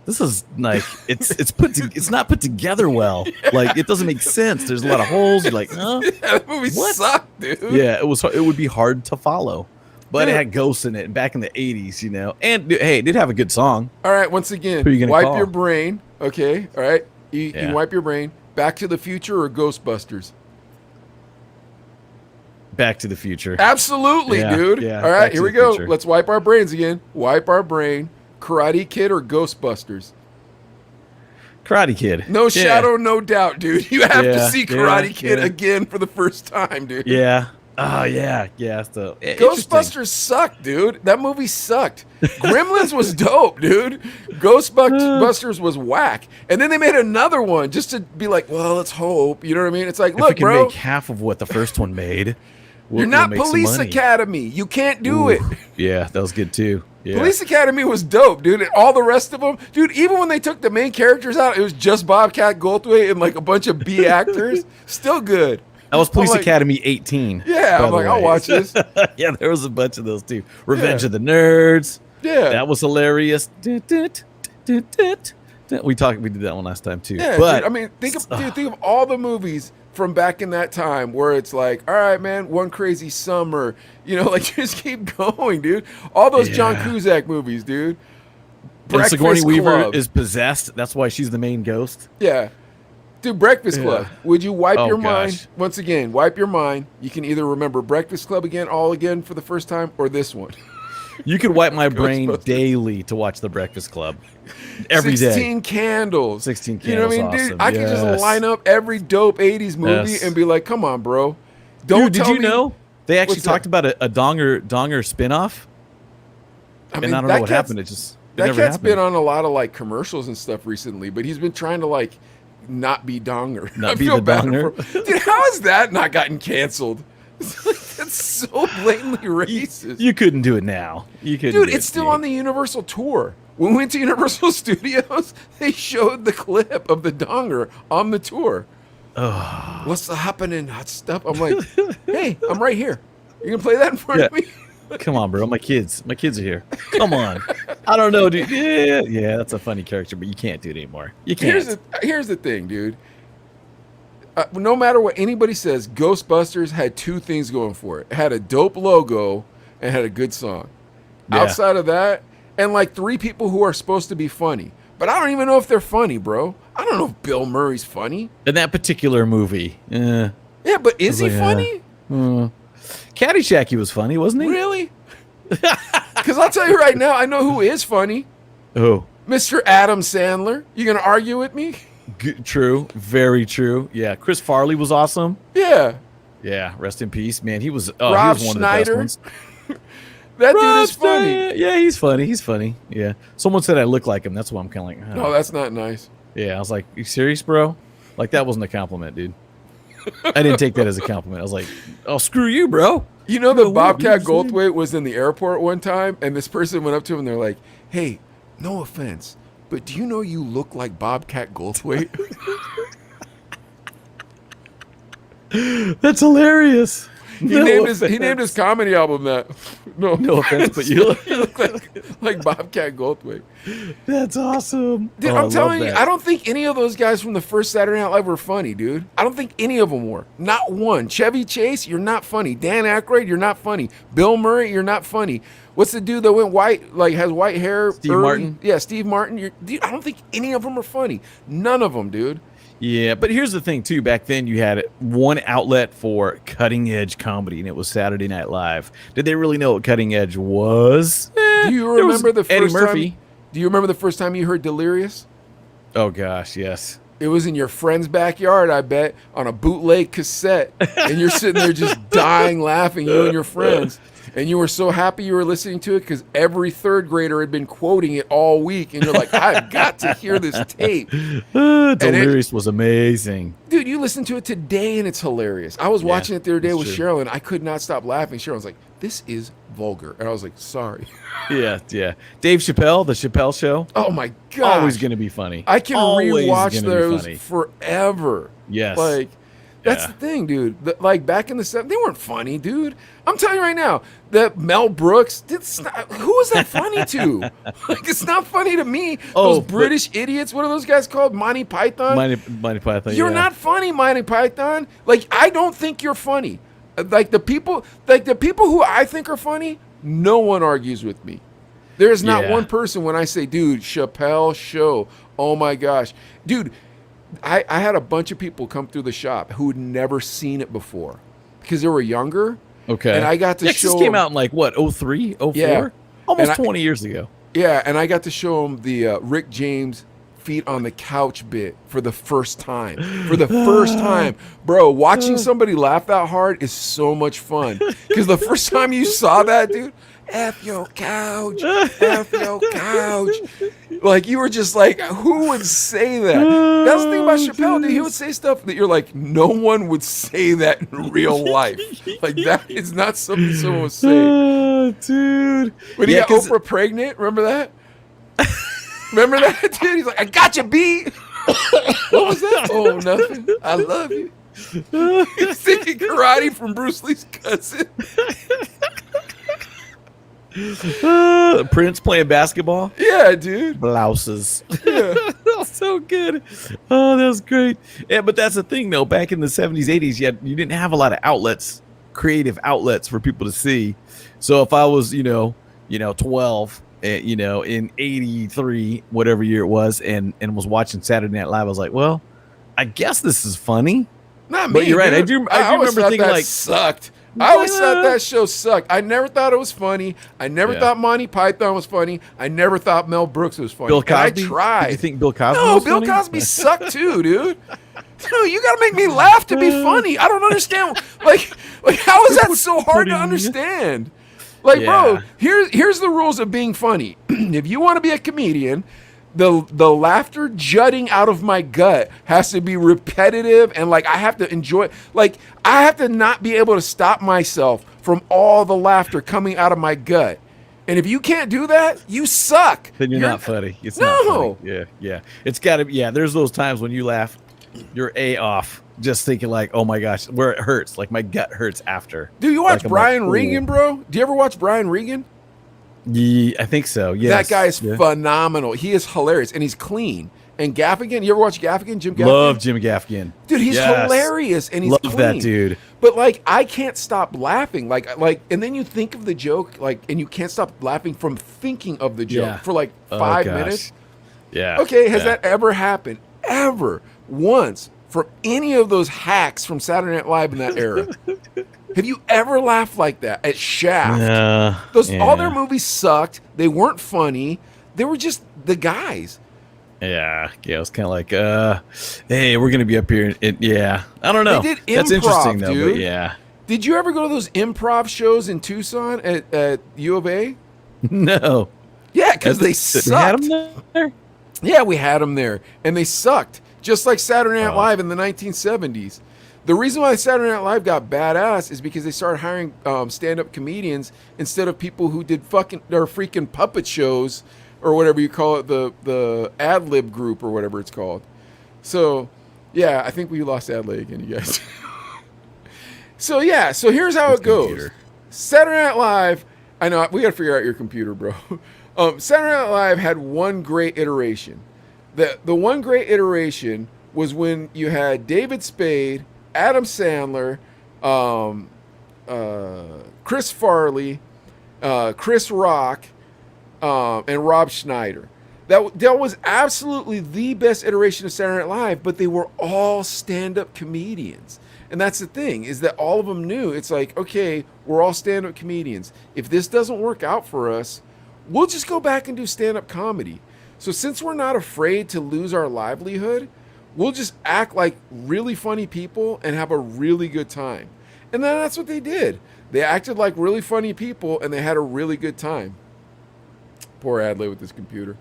this is like it's not put together well. Like, it doesn't make sense. There's a lot of holes. You're like, huh? Yeah, that movie What? sucked, dude. Yeah, it would be hard to follow. But Yeah. it had ghosts in it, and back in the 80s, you know. And hey, it did have a good song. All right, once again, Who you gonna wipe call? your brain. Okay, all right. You Yeah. wipe your brain. Back to the Future or Ghostbusters? Back to the Future. Absolutely, Yeah, dude. yeah, All right, Back to here we the go. Future. Let's wipe our brains again. Wipe our brain. Karate Kid or Ghostbusters? Karate Kid. No Yeah. shadow, no doubt, dude. You have to Yeah, see Karate yeah, Kid yeah. again for the first time, dude. Yeah. Oh, yeah. Yeah. So, Ghostbusters sucked, dude. That movie sucked. Gremlins was dope, dude. Ghostbusters was whack. And then they made another one just to be like, well, let's hope. You know what I mean? It's like, If we look, can bro, make half of what the first one made, you're we'll not make some Police money. Academy. You can't do it. Yeah, that was good too. Yeah. Police Academy was dope, dude. And all the rest of them, dude, even when they took the main characters out, it was just Bobcat Goldthwait and like a bunch of B actors. Still good. That was Police I'm like- Academy 18. Yeah, by I'm the like, I'll way. watch this. Yeah, there was a bunch of those too. Revenge Yeah. of the Nerds. Yeah. That was hilarious. We did that one last time too. Yeah, but dude, I mean, think of all the movies from back in that time where it's like, all right, man, One Crazy Summer, you know, like just keep going, dude. All those John Yeah. Cusack movies, dude. and Breakfast Sigourney Weaver Club. is possessed. That's why she's the main ghost. Yeah. Dude, Breakfast Club. Yeah. Would you wipe Oh, your mind? gosh. Once again, wipe your mind. You can either remember Breakfast Club all again for the first time, or this one. You could wipe my brain Ghostbusters. daily to watch The Breakfast Club every day. 16 Candles. 16 You know what I mean, Candles, dude? awesome. I could just Yes. line up every dope 80s movie Yes. and be like, come on, bro. Don't Dude, did tell you me- know they actually What's talked that? about a Donger spinoff? I mean, And I don't that know what cat's- happened. It That never cat's happened. been on a lot of like commercials and stuff recently, but he's been trying to like not be Donger. Not I be feel the bad Donger. for him. Dude, how has that not gotten canceled? That's so blatantly racist. You couldn't do it now. You couldn't. Dude, do it's it, still dude. on the Universal tour. When we went to Universal Studios, they showed the clip of the Donger on the tour. What's happening? Hot stuff. I'm like, hey, I'm right here. You can play that in front of Yeah. me? Come on, bro. My kids are here. Come on. I don't know, dude. Yeah, that's a funny character, but you can't do it anymore. You can't. Here's the thing, dude. No matter what anybody says, Ghostbusters had two things going for it. It had a dope logo and had a good song. Yeah. Outside of that, and like three people who are supposed to be funny. But I don't even know if they're funny, bro. I don't know if Bill Murray's funny. In that particular movie, Yeah, but is he like, funny? Caddyshack, he was funny, wasn't he? Really? Because I'll tell you right now, I know who is funny. Oh, Mr. Adam Sandler. You gonna argue with me? true. Very true. Yeah, Chris Farley was awesome. Yeah. Yeah, rest in peace, man. He was. Rob he was one Schneider. of the best ones. That dude Rob is funny. Schneider. Yeah, he's funny. He's funny. Yeah. Someone said I look like him. That's why I'm kind of like. No, that's not nice. Yeah, I was like, you serious, bro? Like, that wasn't a compliment, dude. I didn't take that as a compliment. I was like, oh, screw you, bro. You know that what Bobcat you're saying? Goldthwait was in the airport one time, and this person went up to him and they're like, hey, no offense, but do you know you look like Bobcat Goldthwait? That's hilarious. He named his comedy album that. No offense, but you look like Bobcat Goldthwait. That's awesome. Dude, I'm telling you, I don't think any of those guys from the first Saturday Night Live were funny, dude. I don't think any of them were. Not one. Chevy Chase, you're not funny. Dan Aykroyd, you're not funny. Bill Murray, you're not funny. What's the dude that went white, like has white hair? Steve Martin. Yeah, Steve Martin. Dude, I don't think any of them are funny. None of them, dude. Yeah, but here's the thing too. Back then, you had one outlet for cutting edge comedy, and it was Saturday Night Live. Did they really know what cutting edge was? Do you remember the Eddie first Murphy. time? Do you remember the first time you heard Delirious? Oh gosh, yes. It was in your friend's backyard, I bet, on a bootleg cassette, and you're sitting there just dying laughing, you and your friends. And you were so happy you were listening to it because every third grader had been quoting it all week. And you're like, I've got to hear this tape. Delirious was amazing. Dude, you listen to it today and it's hilarious. I was watching it the other day with true. Cheryl and I could not stop laughing. Cheryl was like, this is vulgar. And I was like, sorry. Yeah. Dave Chappelle, The Chappelle Show. Oh my God. Always going to be funny. I can Always rewatch gonna be those funny. forever. Yes. Like, that's the thing, dude. Like, back in the 70s, they weren't funny, dude. I'm telling you right now, that Mel Brooks, who is that funny to? Like, it's not funny to me. Those British idiots, what are those guys called? Monty Python? Monty Python, You're not funny, Monty Python. Like, I don't think you're funny. Like, the people who I think are funny, no one argues with me. There's not one person when I say, dude, Chappelle Show, oh my gosh. Dude, I had a bunch of people come through the shop who had never seen it before because they were younger. Okay. And I got to show them. This came out in like, what, 03, 04? Yeah. Almost 20 years ago. Yeah, and I got to show them the Rick James feet on the couch bit for the first time. For the first time. Bro, watching somebody laugh that hard is so much fun. Because the first time you saw that, dude, F your couch, F your couch. Like, you were just like, who would say that? That's the thing about Chappelle, dude. He would say stuff that you're like, no one would say that in real life. Like, that is not something someone would say. Dude. When he got Oprah pregnant, remember that? Remember that, dude? He's like, I got you, B. What was that? Oh, nothing. I love you. He's taking karate from Bruce Lee's cousin. Prince playing basketball. Yeah, dude. Blouses. Yeah. So good. Oh, that was great. Yeah, but that's the thing, though. Back in the 70s, 80s, you didn't have a lot of outlets, creative outlets for people to see. So if I was, 12, in 83, whatever year it was, and was watching Saturday Night Live, I was like, well, I guess this is funny. Not me. But you're right. I do remember thinking that like sucked. I always thought that show sucked. I never thought it was funny. I never thought Monty Python was funny. I never thought Mel Brooks was funny. Bill Cosby? And I tried. Did you think Bill Cosby No, was Bill funny? Cosby sucked too, dude. Dude, you gotta make me laugh to be funny. I don't understand. Like how is that so hard to understand? Like, bro, here's the rules of being funny. If you want to be a comedian, the laughter jutting out of my gut has to be repetitive, and like I have to enjoy. Like, I have to not be able to stop myself from all the laughter coming out of my gut. And if you can't do that, you suck. Then you're not funny. It's not funny. Yeah. It's got to be. Yeah, there's those times when you laugh, you're off, just thinking like, oh my gosh, where it hurts. Like my gut hurts after. Do you watch Brian Regan, bro? Do you ever watch Brian Regan? Yeah, I think so. Yes. That guy is phenomenal. He is hilarious, and he's clean. And Gaffigan, you ever watch Gaffigan? Jim Gaffigan? Love Jim Gaffigan. Dude, he's hilarious, and he's Love clean. that dude. But like, I can't stop laughing. Like, and then you think of the joke, like, and you can't stop laughing from thinking of the joke for like 5 minutes. Yeah. Okay, has that ever happened? Ever? Once? From any of those hacks from Saturday Night Live in that era? Have you ever laughed like that at Shaft? All their movies sucked. They weren't funny. They were just the guys. Yeah, it was kind of like, hey, we're gonna be up here. I don't know. They did improv, that's interesting though. dude. But yeah. Did you ever go to those improv shows in Tucson at U of A? No. Yeah, because they sucked. We had them there? Yeah, we had them there, and they sucked. Just like Saturday Night Live in the 1970s. The reason why Saturday Night Live got badass is because they started hiring stand-up comedians instead of people who did freaking puppet shows or whatever you call it, the ad lib group or whatever it's called. So, yeah, I think we lost Adley again, you guys. So yeah, so here's how It's it goes. computer. Saturday Night Live. I know we got to figure out your computer, bro. Saturday Night Live had one great iteration. The one great iteration was when you had David Spade, Adam Sandler, Chris Farley, Chris Rock, and Rob Schneider. That was absolutely the best iteration of Saturday Night Live, but they were all stand-up comedians. And that's the thing, is that all of them knew, it's like, okay, we're all stand-up comedians. If this doesn't work out for us, we'll just go back and do stand-up comedy. So since we're not afraid to lose our livelihood, we'll just act like really funny people and have a really good time. And then that's what they did. They acted like really funny people and they had a really good time. Poor Adley with his computer.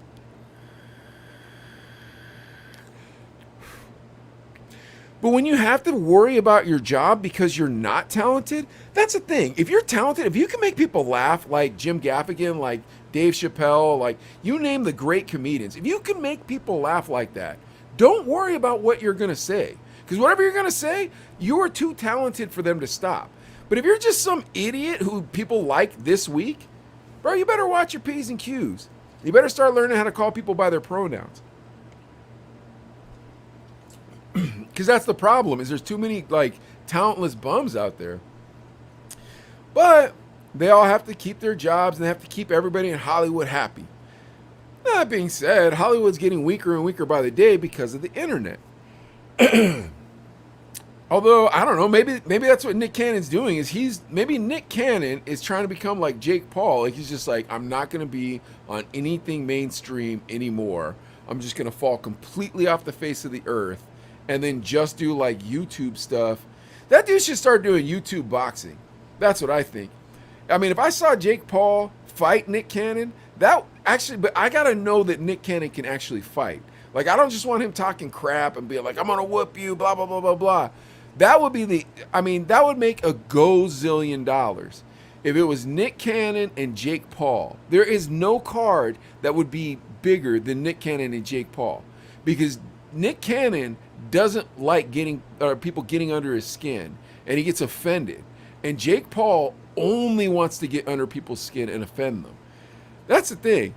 But when you have to worry about your job because you're not talented, that's the thing. If you're talented, if you can make people laugh like Jim Gaffigan, like Dave Chappelle, like you name the great comedians, if you can make people laugh like that, don't worry about what you're going to say. Because whatever you're going to say, you are too talented for them to stop. But if you're just some idiot who people like this week, bro, you better watch your P's and Q's. You better start learning how to call people by their pronouns. Because that's the problem, is there's too many like talentless bums out there. But they all have to keep their jobs and they have to keep everybody in Hollywood happy. That being said, Hollywood's getting weaker and weaker by the day because of the internet. Although, I don't know, maybe that's what Nick Cannon's doing, is maybe Nick Cannon is trying to become like Jake Paul. Like he's just like, I'm not going to be on anything mainstream anymore. I'm just going to fall completely off the face of the earth and then just do like YouTube stuff. That dude should start doing YouTube boxing. That's what I think. I mean, if I saw Jake Paul fight Nick Cannon, but I got to know that Nick Cannon can actually fight. Like, I don't just want him talking crap and being like, I'm going to whoop you, blah, blah, blah, blah, blah. That would make a gazillion dollars if it was Nick Cannon and Jake Paul. There is no card that would be bigger than Nick Cannon and Jake Paul, because Nick Cannon doesn't like people getting under his skin, and he gets offended. And Jake Paul only wants to get under people's skin and offend them. That's the thing.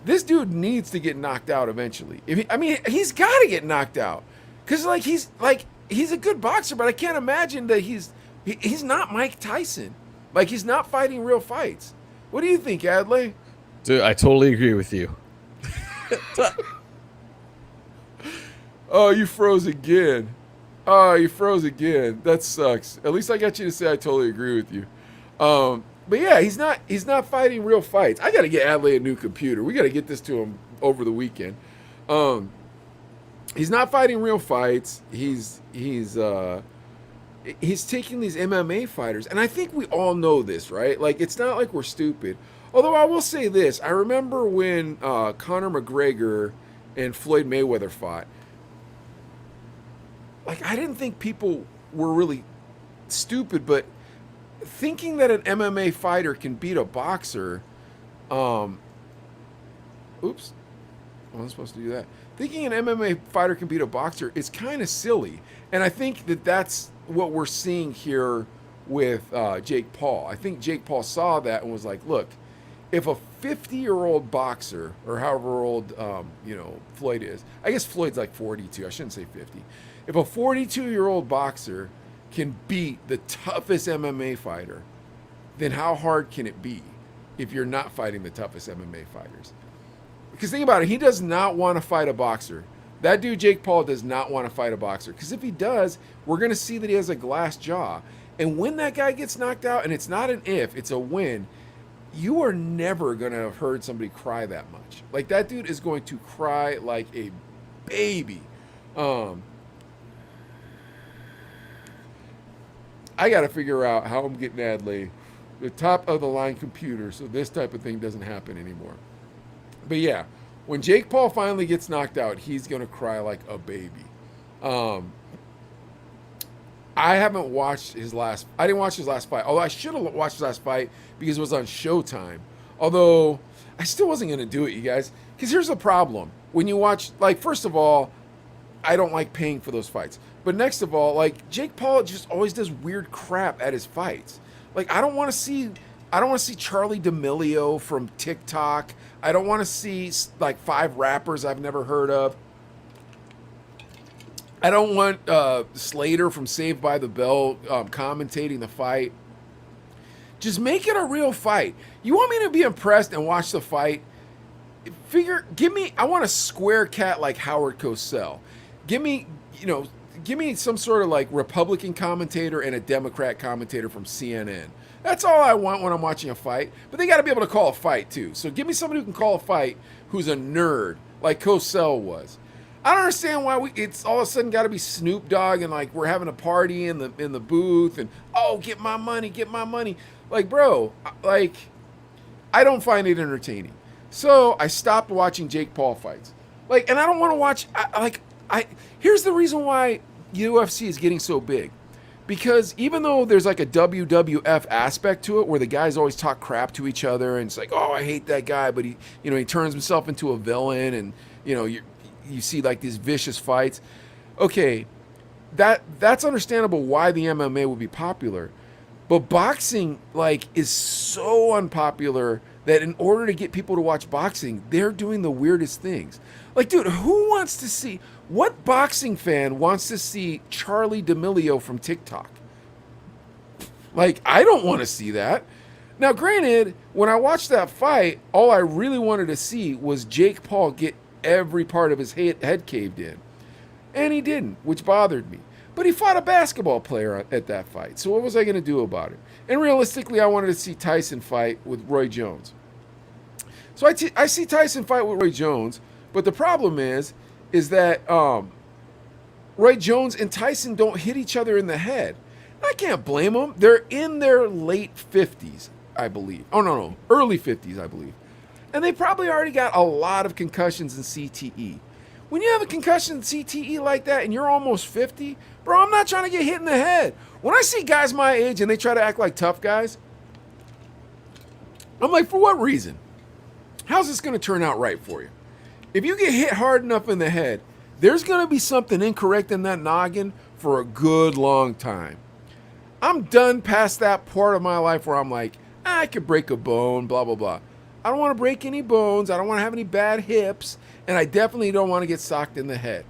This dude needs to get knocked out eventually. He's got to get knocked out, because he's a good boxer, but I can't imagine that he's not Mike Tyson. Like, he's not fighting real fights. What do you think, Adley? Dude, I totally agree with you. Oh, you froze again. That sucks. At least I got you to say I totally agree with you. But yeah, he's not fighting real fights. I got to get Adley a new computer. We got to get this to him over the weekend. He's not fighting real fights. He's taking these MMA fighters, and I think we all know this, right? Like, it's not like we're stupid. Although I will say this, I remember when Conor McGregor and Floyd Mayweather fought. Like, I didn't think people were really stupid, but thinking that an MMA fighter can beat a boxer, oops, I wasn't supposed to do that. Thinking an MMA fighter can beat a boxer is kind of silly, and I think that that's what we're seeing here with Jake Paul. I think Jake Paul saw that and was like, look, if a 50-year-old boxer, or however old Floyd is, I guess Floyd's like 42, I shouldn't say 50. If a 42-year-old boxer can beat the toughest MMA fighter, then how hard can it be if you're not fighting the toughest MMA fighters? Because think about it, he does not want to fight a boxer. That dude, Jake Paul, does not want to fight a boxer. Because if he does, we're going to see that he has a glass jaw. And when that guy gets knocked out, and it's not an if, it's a when, you are never going to have heard somebody cry that much. Like, that dude is going to cry like a baby. I got to figure out how I'm getting Adley the top of the line computer so this type of thing doesn't happen anymore. But yeah, when Jake Paul finally gets knocked out, he's going to cry like a baby. I haven't watched I didn't watch his last fight, although I should have watched his last fight because it was on Showtime. Although I still wasn't going to do it, you guys. Because here's the problem. When you watch, like, first of all, I don't like paying for those fights. But next of all, like, Jake Paul just always does weird crap at his fights. Like, I don't want to see Charlie D'Amelio from TikTok. I don't want to see like 5 rappers I've never heard of. I don't want Slater from Saved by the Bell commentating the fight. Just make it a real fight. You want me to be impressed and watch the fight? I want a square cat like Howard Cosell. Give me some sort of like Republican commentator and a Democrat commentator from CNN. That's all I want when I'm watching a fight. But they got to be able to call a fight too. So give me somebody who can call a fight who's a nerd like Cosell was. I don't understand why it's all of a sudden got to be Snoop Dogg and like we're having a party in the booth and get my money. Like, bro, like I don't find it entertaining. So I stopped watching Jake Paul fights. Like, and I don't want to watch. Here's the reason why UFC is getting so big, because even though there's like a WWF aspect to it, where the guys always talk crap to each other, and it's like, oh, I hate that guy, but he turns himself into a villain, and you see like these vicious fights. Okay, that's understandable why the MMA would be popular, but boxing like is so unpopular that in order to get people to watch boxing, they're doing the weirdest things. Like, dude, what boxing fan wants to see Charlie D'Amelio from TikTok? Like, I don't want to see that. Now, granted, when I watched that fight, all I really wanted to see was Jake Paul get every part of his head caved in. And he didn't, which bothered me. But he fought a basketball player at that fight. So what was I going to do about it? And realistically, I wanted to see Tyson fight with Roy Jones. So I see Tyson fight with Roy Jones, but the problem is that Roy Jones and Tyson don't hit each other in the head. I can't blame them. They're in their late 50s, I believe. Oh, no, early 50s, I believe. And they probably already got a lot of concussions in CTE. When you have a concussion in CTE like that and you're almost 50, bro, I'm not trying to get hit in the head. When I see guys my age and they try to act like tough guys, I'm like, for what reason? How's this going to turn out right for you? If you get hit hard enough in the head, there's going to be something incorrect in that noggin for a good long time. I'm done past that part of my life where I'm like, I could break a bone, blah, blah, blah. I don't want to break any bones. I don't want to have any bad hips. And I definitely don't want to get socked in the head.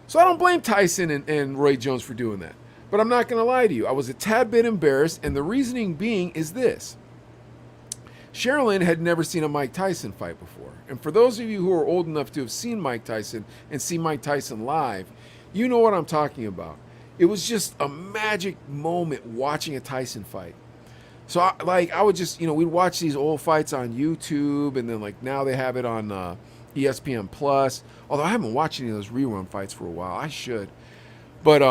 So I don't blame Tyson and Roy Jones for doing that. But I'm not going to lie to you. I was a tad bit embarrassed. And the reasoning being is this. Sherilyn had never seen a Mike Tyson fight before. And for those of you who are old enough to have seen Mike Tyson and see Mike Tyson live, you know what I'm talking about. It was just a magic moment watching a Tyson fight. So I would just, we'd watch these old fights on YouTube, and then like now they have it on ESPN Plus. Although I haven't watched any of those rerun fights for a while. I should. But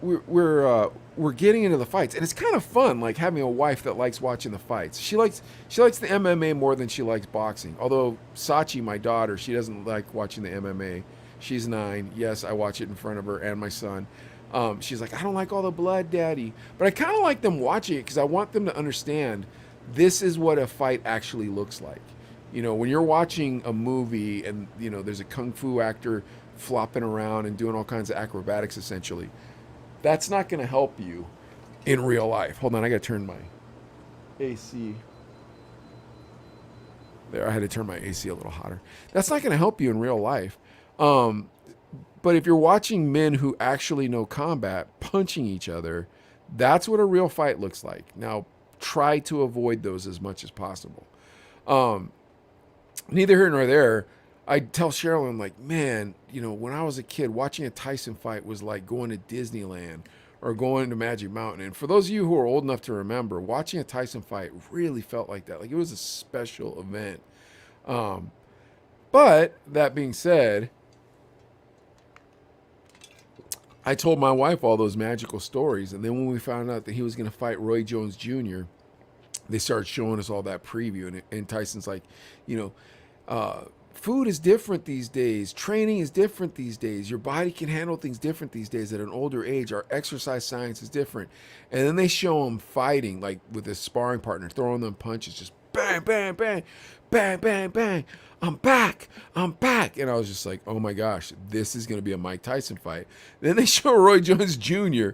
we're getting into the fights, and it's kind of fun, like having a wife that likes watching the fights. She likes the MMA more than she likes boxing. Although Sachi, my daughter, she doesn't like watching the MMA. She's 9. Yes, I watch it in front of her and my son. She's like, I don't like all the blood, Daddy. But I kind of like them watching it because I want them to understand this is what a fight actually looks like. When you're watching a movie and there's a kung fu actor flopping around and doing all kinds of acrobatics, essentially. That's not going to help you in real life. Hold on, I got to turn my AC. There, I had to turn my AC a little hotter. That's not going to help you in real life. But if you're watching men who actually know combat punching each other, that's what a real fight looks like. Now, try to avoid those as much as possible. Neither here nor there. I tell Cheryl, I'm like, man, when I was a kid, watching a Tyson fight was like going to Disneyland or going to Magic Mountain. And for those of you who are old enough to remember, watching a Tyson fight really felt like that. Like it was a special event. But that being said, I told my wife all those magical stories. And then when we found out that he was going to fight Roy Jones Jr., they started showing us all that preview. And Tyson's like, food is different these days. Training is different these days. Your body can handle things different these days at an older age. Our exercise science is different. And then they show him fighting, like with his sparring partner, throwing them punches, just bang, bang, bang, bang, bang, bang. I'm back. I'm back. And I was just like, oh my gosh, this is going to be a Mike Tyson fight. Then they show Roy Jones Jr.,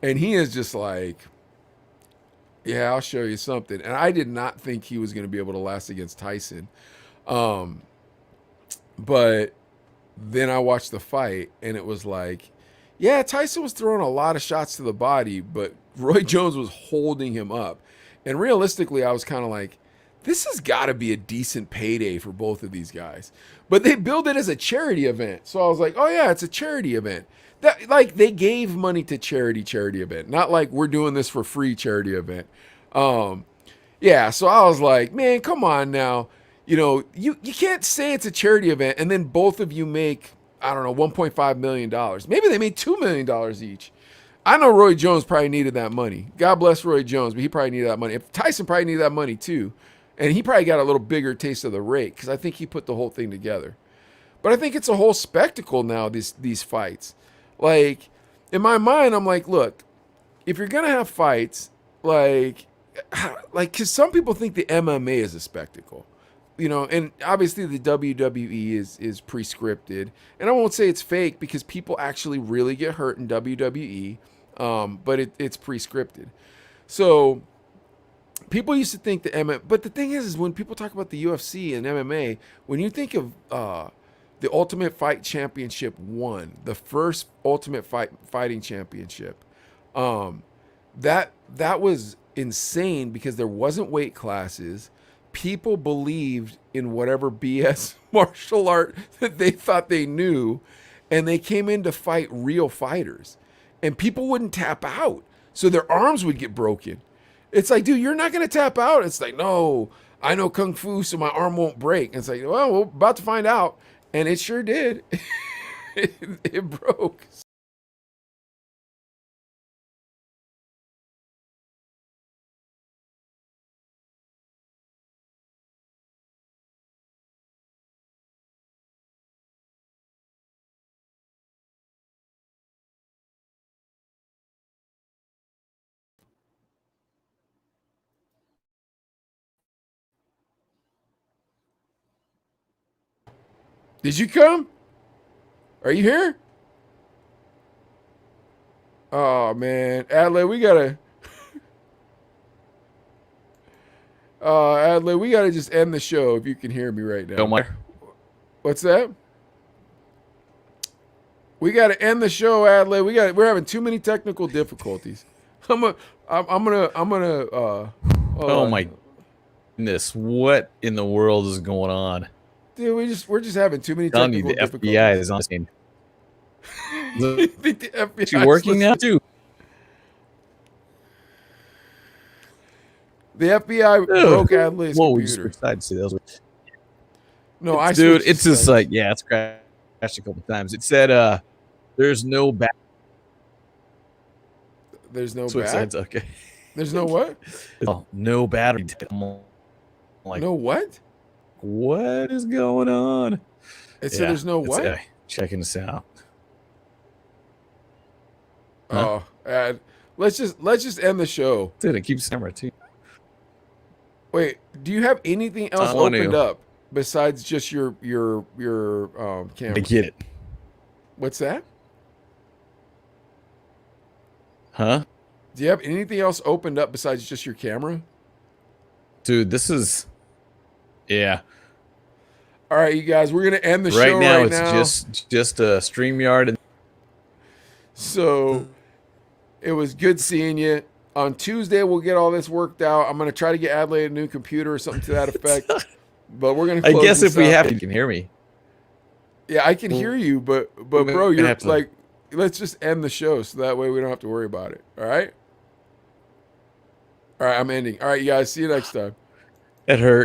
and he is just like, yeah, I'll show you something. And I did not think he was going to be able to last against Tyson. But then I watched the fight, and it was like, yeah, Tyson was throwing a lot of shots to the body, but Roy Jones was holding him up. And realistically, I was kind of like, this has got to be a decent payday for both of these guys. But they billed it as a charity event. So I was like, oh yeah, it's a charity event. That, like, they gave money to charity event, not like we're doing this for free charity event. Yeah, so I was like, man, come on now. You know, you can't say it's a charity event and then both of you make, I don't know, $1.5 million. Maybe they made $2 million each. I know Roy Jones probably needed that money. God bless Roy Jones, but he probably needed that money. If Tyson probably needed that money too. And he probably got a little bigger taste of the rake because I think he put the whole thing together. But I think it's a whole spectacle now, these fights. Like, in my mind, I'm like, look, if you're going to have fights, like, because some people think the MMA is a spectacle. You know, and obviously the WWE is pre-scripted. And I won't say it's fake because people actually really get hurt in WWE, but it's pre-scripted. So people used to think the MMA, but the thing is when people talk about the UFC and MMA, when you think of the Ultimate Fight Championship 1, the first Ultimate Fighting Championship, that was insane because there wasn't weight classes. People believed in whatever BS martial art that they thought they knew, and they came in to fight real fighters, and people wouldn't tap out, so their arms would get broken. It's like, dude, you're not going to tap out. It's like, no, I know Kung Fu, so my arm won't break. And it's like, well, we're about to find out. And it sure did. It broke. Did you come? Are you here? Oh, man. Adley, we got to... Adley, we got to just end the show if you can hear me right now. Don't mind. What's that? We got to end the show, Adley. We're having too many technical difficulties. I'm gonna. Oh my goodness! What in the world is going on? Dude, we're just having too many I'm telling you, technical the difficulties. FBI is on the scene. You think the FBI Is she working now too? The FBI broke Adley's Whoa, we just computer. decided to see those. No, I Dude, switched it's to just Skype. like, yeah, it's crashed a couple times. It said, there's no back. There's no Switch back. sides, okay. There's no what? Oh, no battery. I'm like, No what? what is going on? It said there's no what? Checking this out. Oh, let's just end the show. Dude, it keeps camera too. Wait, do you have anything else I want opened to. up besides just your camera? I get it. What's that? Huh? Do you have anything else opened up besides just your camera? Dude, this is... Yeah. All right, you guys, we're gonna end the Right show now, right it's now. just a StreamYard. And So it was good seeing you. On Tuesday, we'll get all this worked out. I'm gonna try to get Adelaide a new computer or something to that effect. But we're gonna. I Close guess this if we out. have, you can hear me. Yeah, I can hear you, but we're bro, gonna you're have to- like, let's just end the show so that way we don't have to worry about it. All right. All right, I'm ending. All right, you guys. See you next time. It hurts.